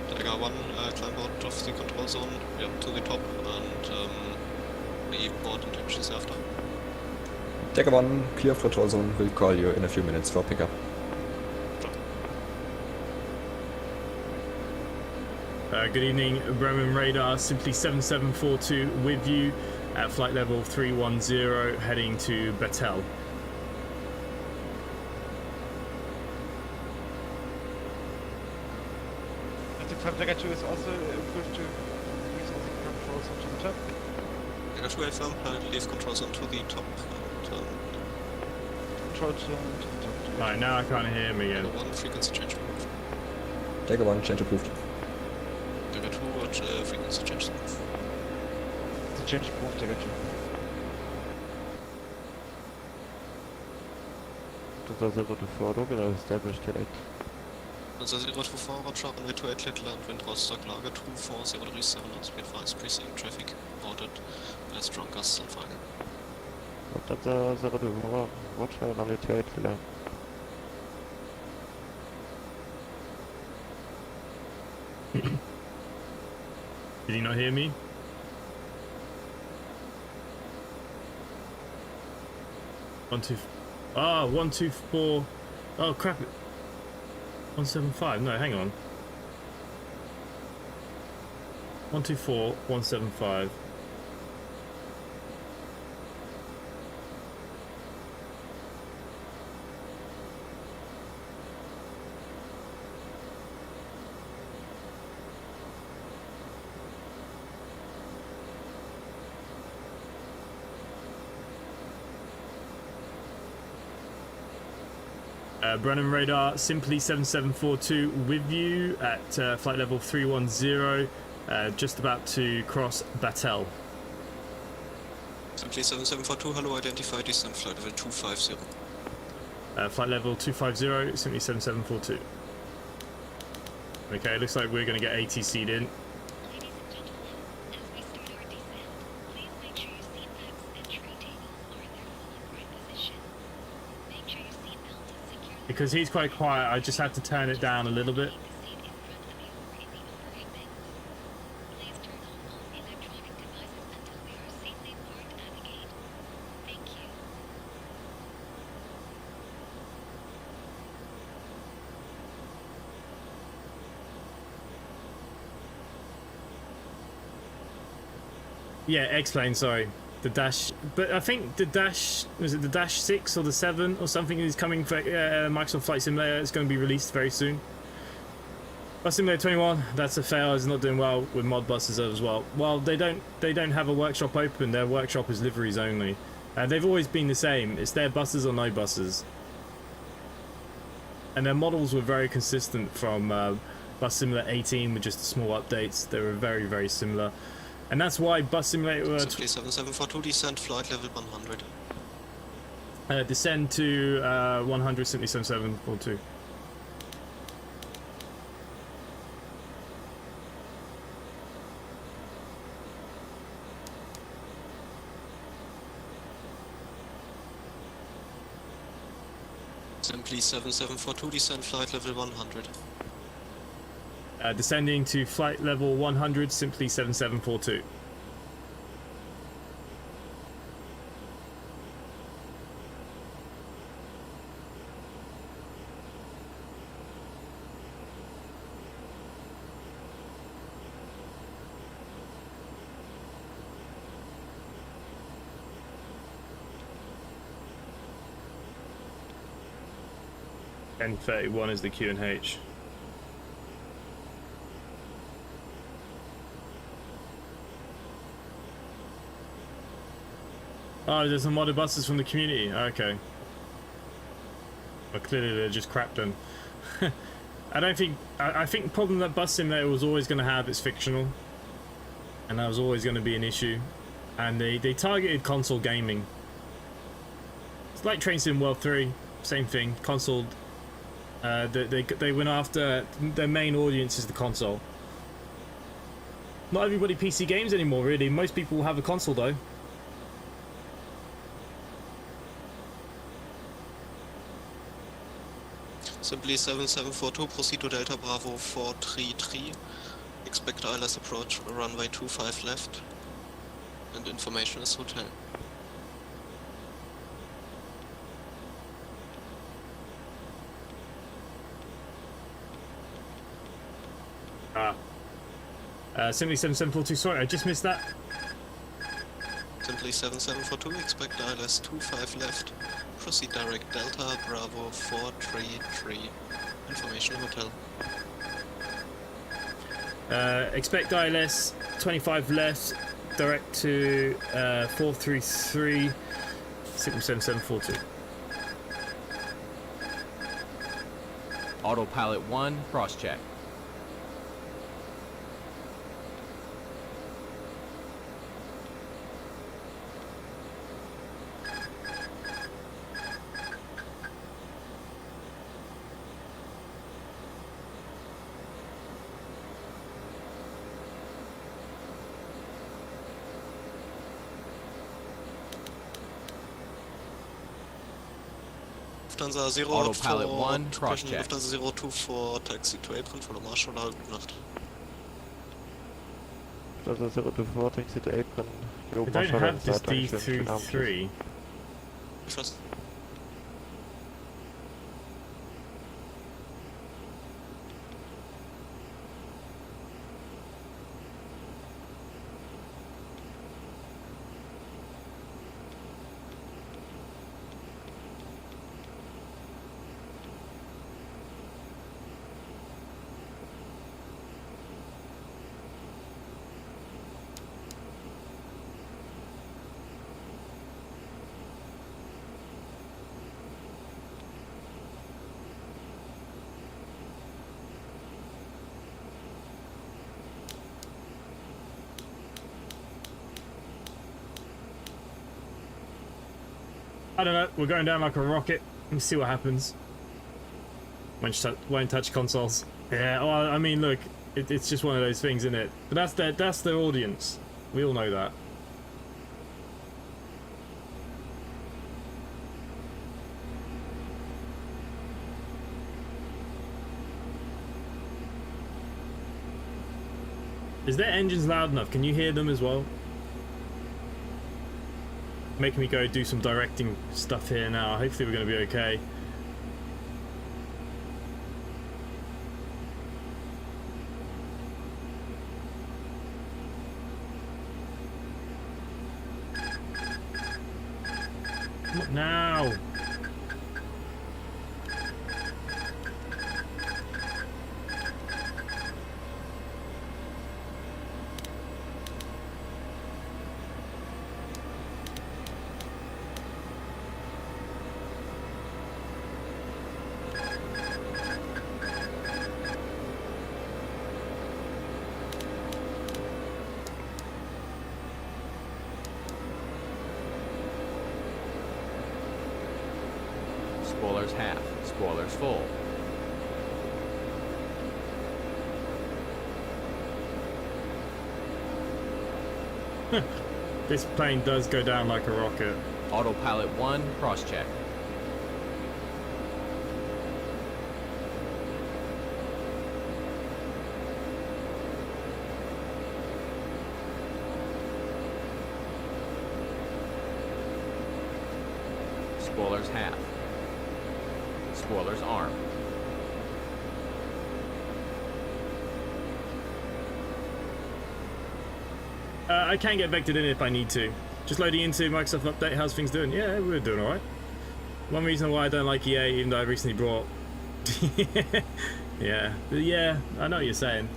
Tiger 1, climb out of the control zone, yeah, to the top, and the board intentions after. Tiger 1, clear of control zone, will call you in a few minutes for pickup. Good evening, Bremen Radar, simply 7742 with you at flight level 310, heading to Battelle. I think Tiger 2 is also improved to increase all the controls onto the top. Tiger 2 affirm, leave control zone to the top. And, control zone to the top. Alright, now I can't hear him again. Tiger 1, frequency change approved. Tiger 1, change approved. Tiger 2, watch frequency change approved. The change approved, Tiger 2. To 0 to 4, regular established direct. 0 to 4, Roger, runway 28, let land, wind Rostock, lager 24037, on speed fast, preceding traffic, ordered by strong gusts and fire. That's 0 to 4, Roger, runway 28, land. Did you not hear me? One, two, 124. Oh crap! 175. No, hang on. 124, 175. Brennan Radar, simply 7742 with you at flight level 310, just about to cross Battelle. Simply 7742, hello, identify descent flight level 250. Flight level 250, simply 7742. Okay, looks like we're going to get ATC'd in. Because he's quite quiet, I just had to turn it down a little bit. Yeah, X-Plane, sorry. The Dash, but I think the Dash, was it the Dash 6 or the 7 or something is coming for Microsoft Flight Simulator. It's going to be released very soon. Bus Simulator 21, that's a fail. It's not doing well with mod buses as well. Well, they don't have a workshop open. Their workshop is liveries only. They've always been the same. It's their buses or no buses. And their models were very consistent from Bus Simulator 18 with just small updates. They were very, very similar. And that's why Bus Simulator... Simply 7742, descend flight level 100. Descend to 100, simply 7742. Simply 7742, descend flight level 100. Descending to flight level 100, simply 7742. N31 is the Q&H. Oh, there's some modded buses from the community. Okay. Well, clearly they're just crap then. I think the problem that Bus Simulator was always going to have is fictional. And that was always going to be an issue. And they targeted console gaming. It's like Train Sim World 3. Same thing. Console. They went after... Their main audience is the console. Not everybody PC games anymore, really. Most people have a console, though. Simply 7742, proceed to Delta Bravo 433. Expect ILS approach runway 25 left. And information is hotel. Simply 7742, sorry, I just missed that. Simply 7742, expect ILS 25 left. Proceed direct Delta Bravo 433. Information hotel. Expect ILS 25 left, direct to 433, simply 7742. Autopilot 1, cross check. Lufthansa 0 Autopilot 1, cross check. Lufthansa 02 taxi to apron, follow Marshall, gute Nacht. Lufthansa 024, taxi to apron. I don't have this D23. First. I don't know, we're going down like a rocket. Let's see what happens. Won't touch consoles. Yeah, well, I mean, look, it's just one of those things, isn't it? But that's their audience. We all know that. Is their engines loud enough? Can you hear them as well? Making me go do some directing stuff here now. Hopefully we're going to be okay. Not now. Spoilers half. Spoilers full. This plane does go down like a rocket. Autopilot 1, cross-check. Spoilers half. Spoilers arm. I can get vectored in if I need to. Just loading into Microsoft Update. How's things doing? Yeah, we're doing alright. One reason why I don't like EA, even though I recently brought... yeah, I know what you're saying.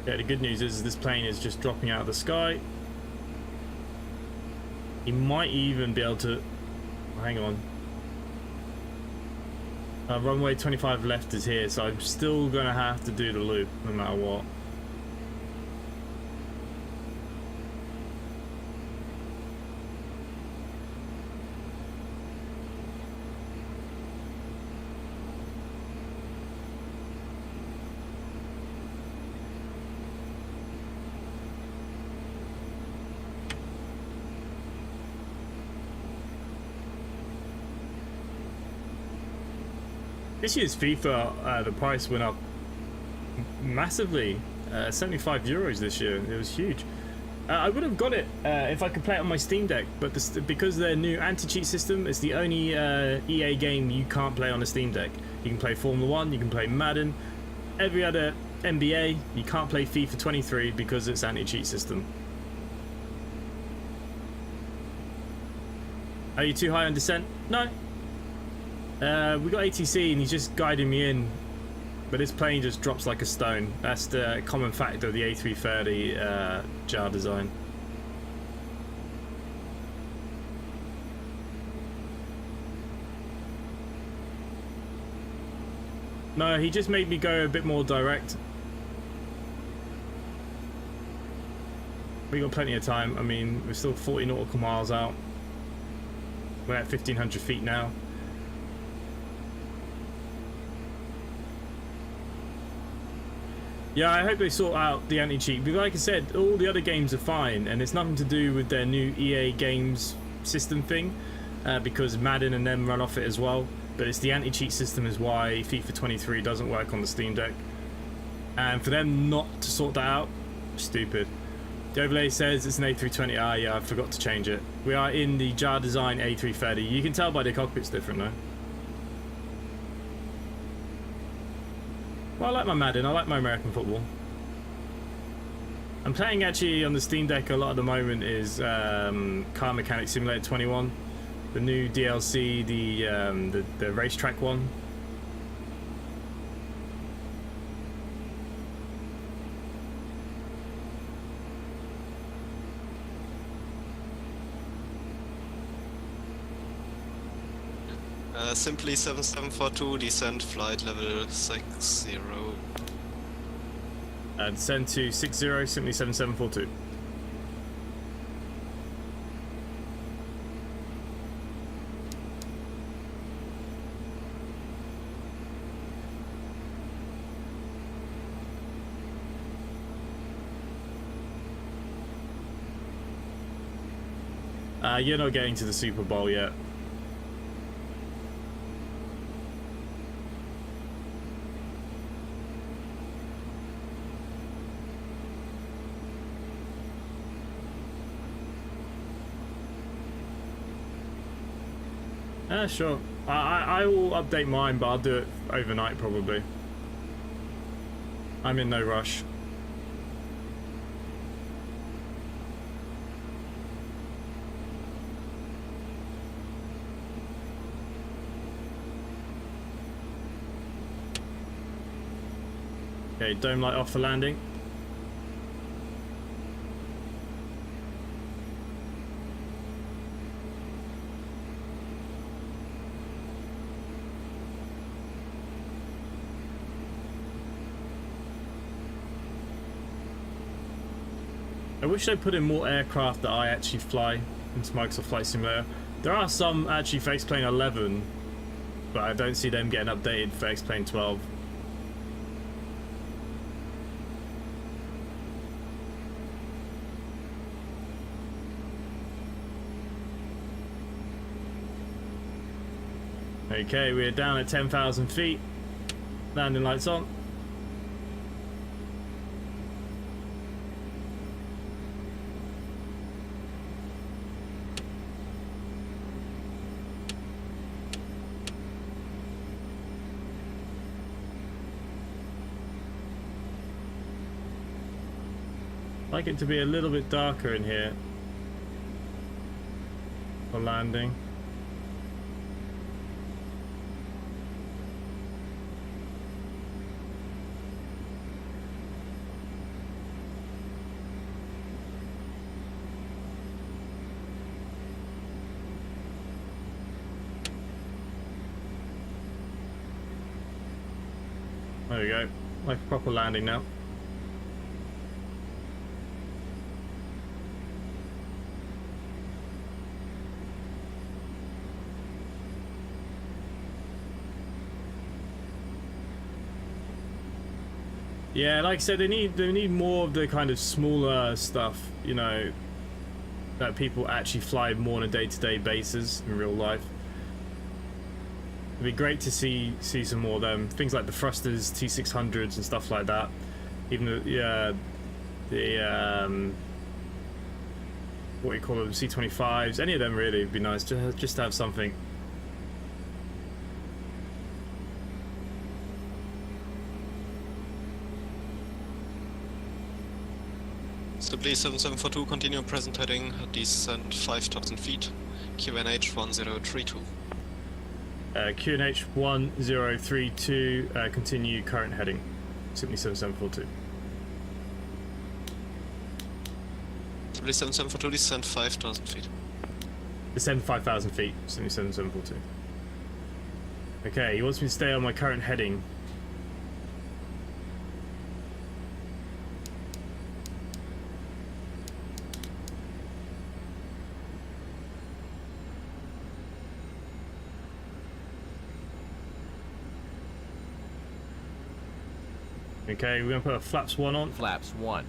Yeah, the good news is this plane is just dropping out of the sky. He might even be able to... hang on. Runway 25 left is here, so I'm still going to have to do the loop no matter what. This year's FIFA, the price went up massively, 75 euros this year. It was huge. I would have got it if I could play it on my Steam Deck, but because their new anti-cheat system, it's the only EA game you can't play on a Steam Deck. You can play Formula 1, you can play Madden, every other NBA, you can't play FIFA 23 because it's anti-cheat system. Are you too high on descent? No. We got ATC and he's just guiding me in, but this plane just drops like a stone. That's the common factor of the A330 jar design. No, he just made me go a bit more direct. We got plenty of time. I mean, we're still 40 nautical miles out. We're at 1,500 feet now. Yeah, I hope they sort out the anti-cheat. But like I said, all the other games are fine, and it's nothing to do with their new EA Games system thing, because Madden and them run off it as well. But it's the anti-cheat system is why FIFA 23 doesn't work on the Steam Deck. And for them not to sort that out, stupid. The overlay says it's an A320. Ah, yeah, I forgot to change it. We are in the JARDesign A330. You can tell by the cockpit's different though. Well, I like my Madden, I like my American football. I'm playing actually on the Steam Deck a lot at the moment is Car Mechanic Simulator 21. The new DLC, the racetrack one. Simply 7742, descent flight level 60. Descend to 60, simply 7742. You're not getting to the Super Bowl yet. Sure. I will update mine, but I'll do it overnight probably. I'm in no rush. Okay, dome light off for landing. I wish they put in more aircraft that I actually fly into Microsoft Flight Simulator. There are some actually for X-Plane 11, but I don't see them getting updated for X-Plane 12. Okay, we're down at 10,000 feet. Landing lights on. I'd like it to be a little bit darker in here for landing. There we go, like a proper landing now. Yeah, like I said, they need more of the kind of smaller stuff, you know, that people actually fly more on a day-to-day basis in real life. It'd be great to see some more of them. Things like the thrusters, T600s and stuff like that. Even the what do you call them, C25s, any of them really would be nice, just to have something. Stability 7742, continue present heading, descent 5,000 feet, QNH 1032. QNH 1032, continue current heading, Sydney 7742. Stability 7742, descent 5,000 feet. Descend 5,000 feet, Sydney 7742. Okay, he wants me to stay on my current heading. Okay, we're going to put a flaps 1 on. Flaps 1.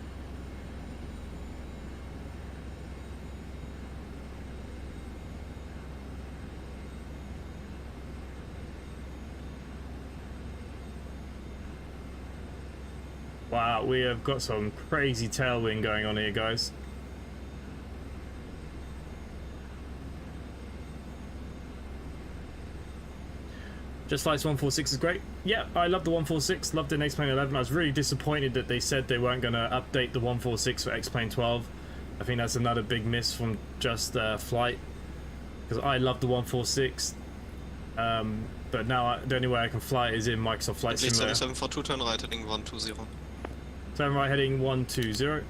Wow, we have got some crazy tailwind going on here, guys. Just Flights 146 is great. Yeah, I love the 146, loved it in X-Plane 11. I was really disappointed that they said they weren't going to update the 146 for X-Plane 12. I think that's another big miss from Just Flight, because I love the 146. But now the only way I can fly it is in Microsoft Flight Simulator. 7742, turn right heading 120. Turn right heading 120.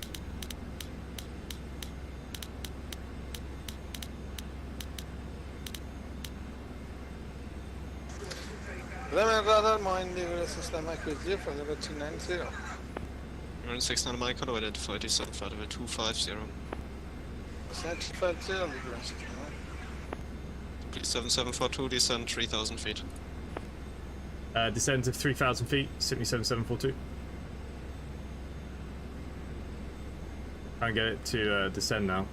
Radar mind the system accuracy for the 290. 690 Micro, identified descent flight level 250. Descent 250, Please 7742, descent 3,000 feet. Descent of 3,000 feet, Sydney 7742. Try and get it to descend now.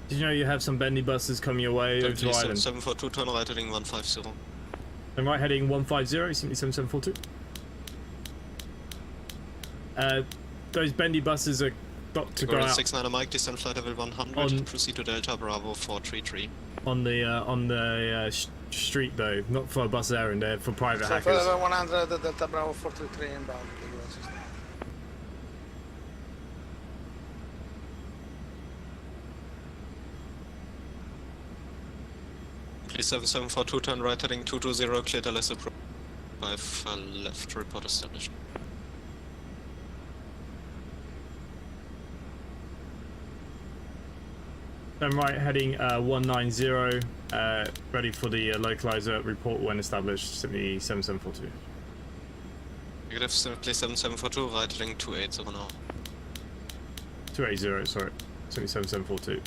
Did you know you have some bendy buses coming your way over to Island? 742, turn right heading 150. And right heading 150, simply 7742. Those bendy buses are got to go out. 69 Mike, descend flight level 100, proceed to Delta Bravo 433. On the street though, not for a bus errand, they're for private So hackers. level 100, Delta Bravo 433 inbound. Please 7742, turn right heading 220, clear the less approach. 5 left, report established. Then right heading 190, ready for the localizer, report when established, simply 7742. Negative, please 7742, right heading 280 now. 280, sorry, simply 7742.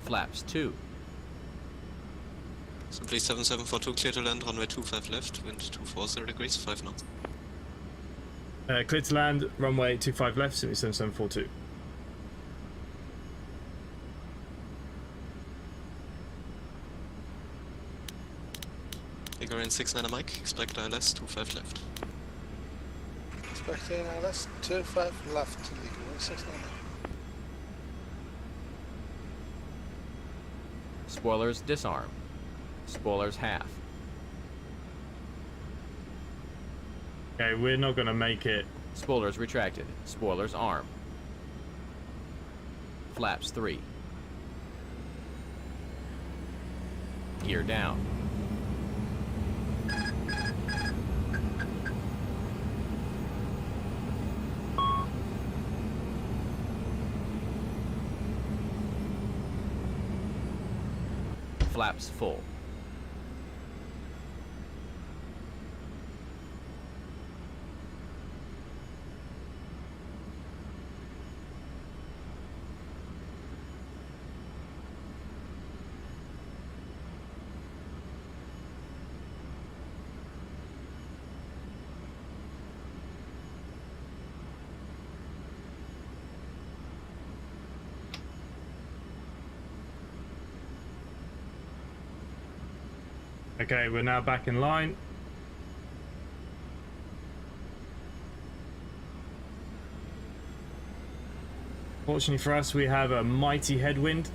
Flaps 2. Simply 7742, clear to land, runway 25 left, wind 240 degrees, 5 knots. Clear to land, runway 25 left, simply 7742. Figure in 69 Mike, expect ILS 25 left. Expecting ILS 25 left, legal in 69. Spoilers disarm. Spoilers half. Okay, we're not gonna make it. Spoilers retracted. Spoilers arm. Flaps 3. Gear down. Flaps full. Okay, we're now back in line. Fortunately for us, we have a mighty headwind.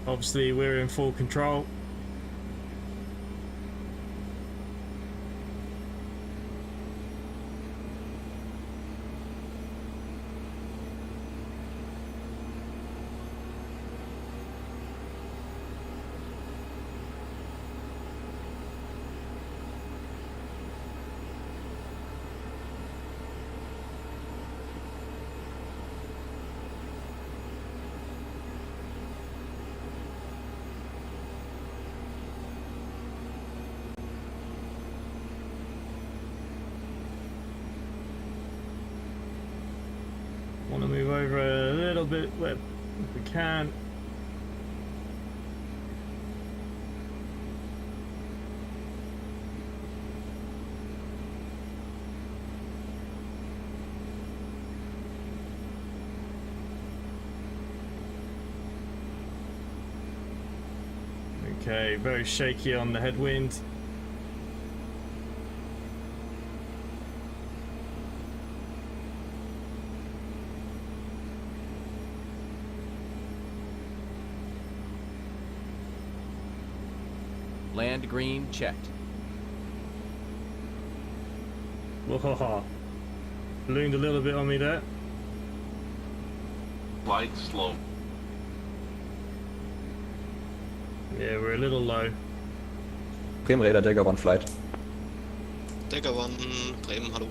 Obviously, we're in full control. Want to move over a little bit if we can. Okay, very shaky on the headwind. Land green checked. Whoa, ballooned a little bit on me there. Flight slow. Yeah, we're a little low. Bremen Radar, Dagger 1 flight. Dagger 1, Bremen, hello.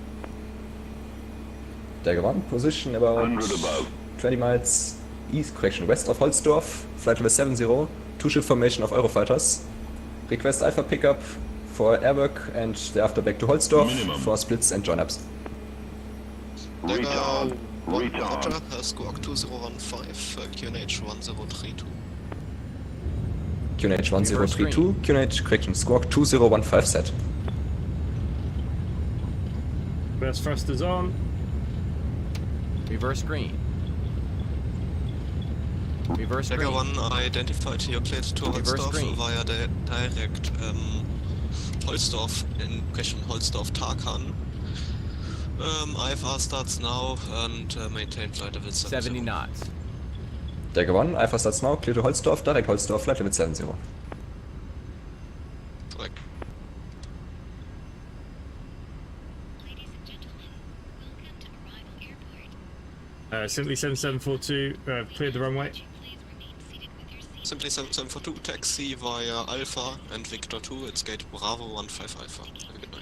Dagger 1, position about 20 miles east, correction, west of Holzdorf, flight level 70, 2-ship formation of Eurofighters. Request Alpha pickup for airwork and thereafter back to Holzdorf for splits and join-ups. Dagger 1, Roger, Squawk 2015, QNH 1032. QNH 1032, QNH, correction, Squawk 2015 set. Best thrusters on. Reverse green. Reverse Dagger green. 1 identified your plate to Holzdorf via the direct Holzdorf in question Holzdorf Tarkan. IFR starts now and maintain flight level 70 knots. Dagger 1, Alpha starts now, clear to Holzdorf, direct Holzdorf, flight level 70. Correct. Simply 7742, cleared the runway. Simply 7742, taxi via Alpha and Victor 2, it's gate Bravo 15 Alpha. Have a good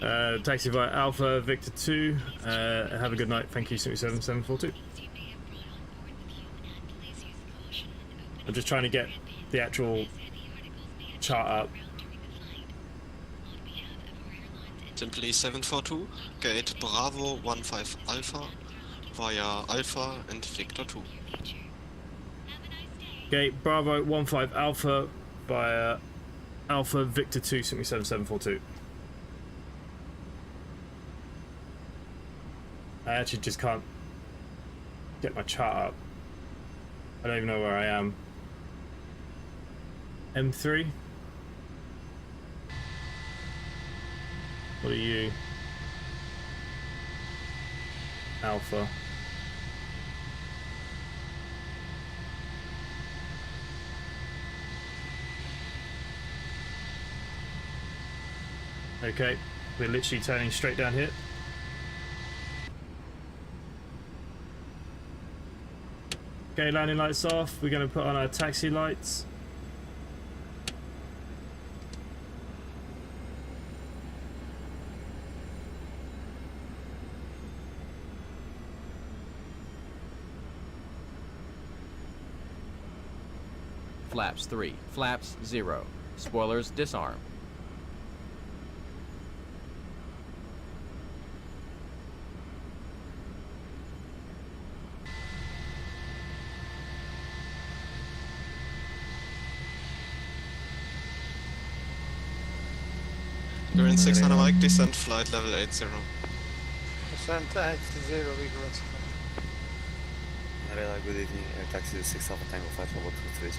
night. Taxi via Alpha, Victor 2, have a good night, thank you, Simply 7742. I'm just trying to get the actual chart up. Simply 742, gate Bravo 15 Alpha via Alpha and Victor 2. Gate Bravo 15 Alpha via Alpha Victor 2, Simply 7742. I actually just can't get my chart up. I don't even know where I am. M3? What are you? Alpha. Okay, we're literally turning straight down here. Okay, landing lights off. We're going to put on our taxi lights. Flaps 3. Flaps 0. Spoilers disarm. You're in 600 Mike, descent flight level 80. Descent 80, regrets. Radar, good evening. Taxi 6 Alpha Tango, flight level 230.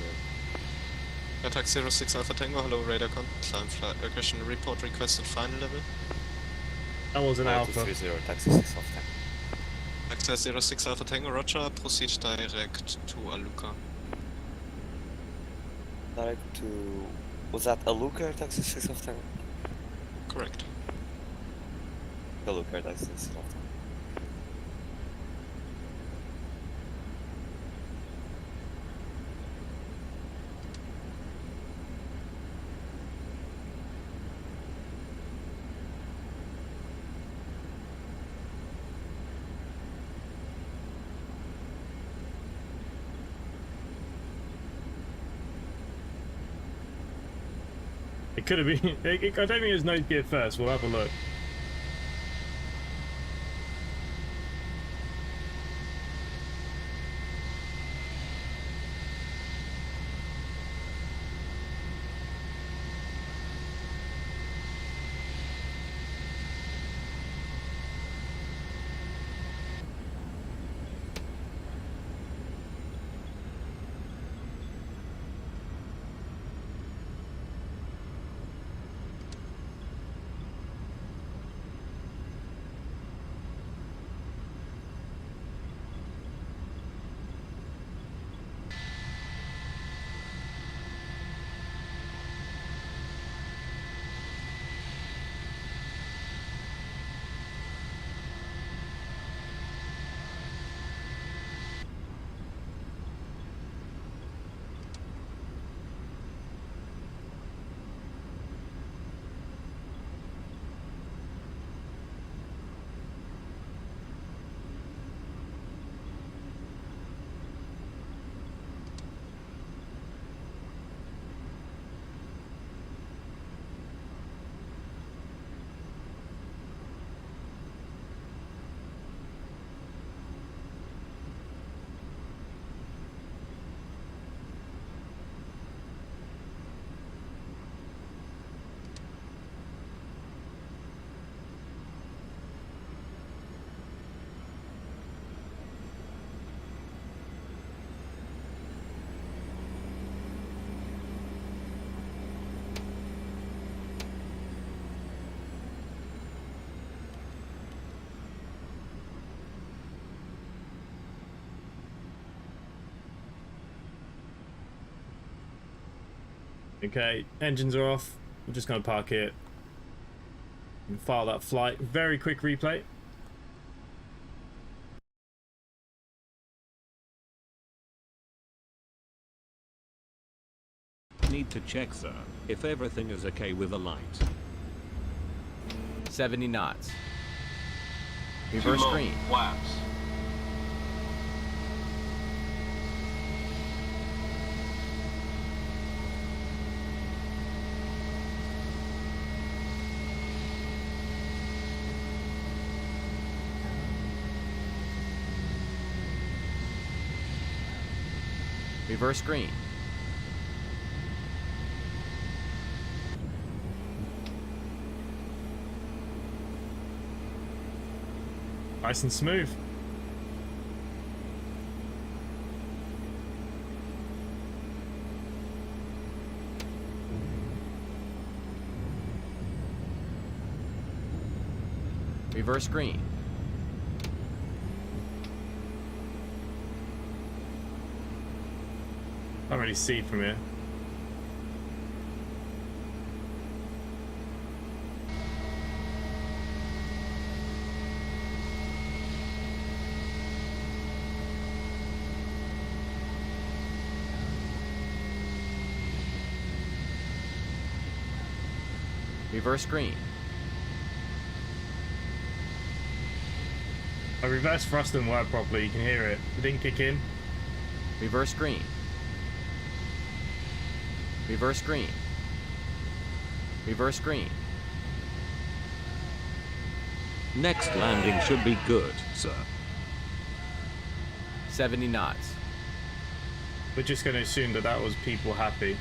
Attack 06 Alpha Tango, hello radar con. Climb flight, question report requested final level. That was an Alpha. 230, taxi 6 Alpha Tango. Access 06 Alpha Tango, roger, proceed direct to Aluka. Direct to... Was that Aluka or taxi 6 Alpha Tango? Correct. Aluka or taxi 6 Alpha Tango. It could have been. I don't think it was nose gear first. We'll have a look. Okay, engines are off. We're just going to park it and file that flight. Very quick replay. Need to check, sir, if everything is okay with the light. 70 knots. Reverse green. Flaps. Reverse green. Nice and smooth. Reverse green. Can't really see from here. Reverse green. A reverse thrust didn't work properly, you can hear it. It didn't kick in. Reverse green. Reverse green. Reverse green. Next landing should be good, sir. 70 knots. We're just going to assume that that was people happy.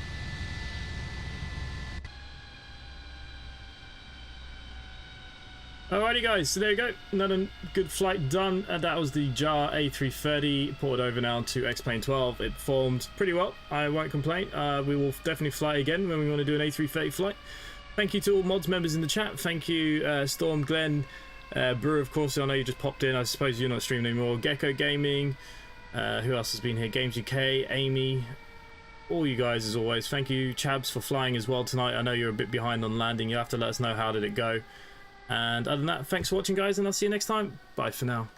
Alrighty guys, so there you go, another good flight done, and that was the JAR A330 ported over now to X-Plane 12. It performed pretty well, I won't complain. We will definitely fly again when we want to do an A330 flight. Thank you to all mods members in the chat. Thank you Storm, Glenn, Brewer, of course, I know you just popped in. I suppose you're not streaming anymore. Gecko Gaming, who else has been here? Games UK, Amy, all you guys as always. Thank you Chabs for flying as well tonight. I know you're a bit behind on landing. You have to let us know how did it go. And other than that, thanks for watching guys, and I'll see you next time. Bye for now.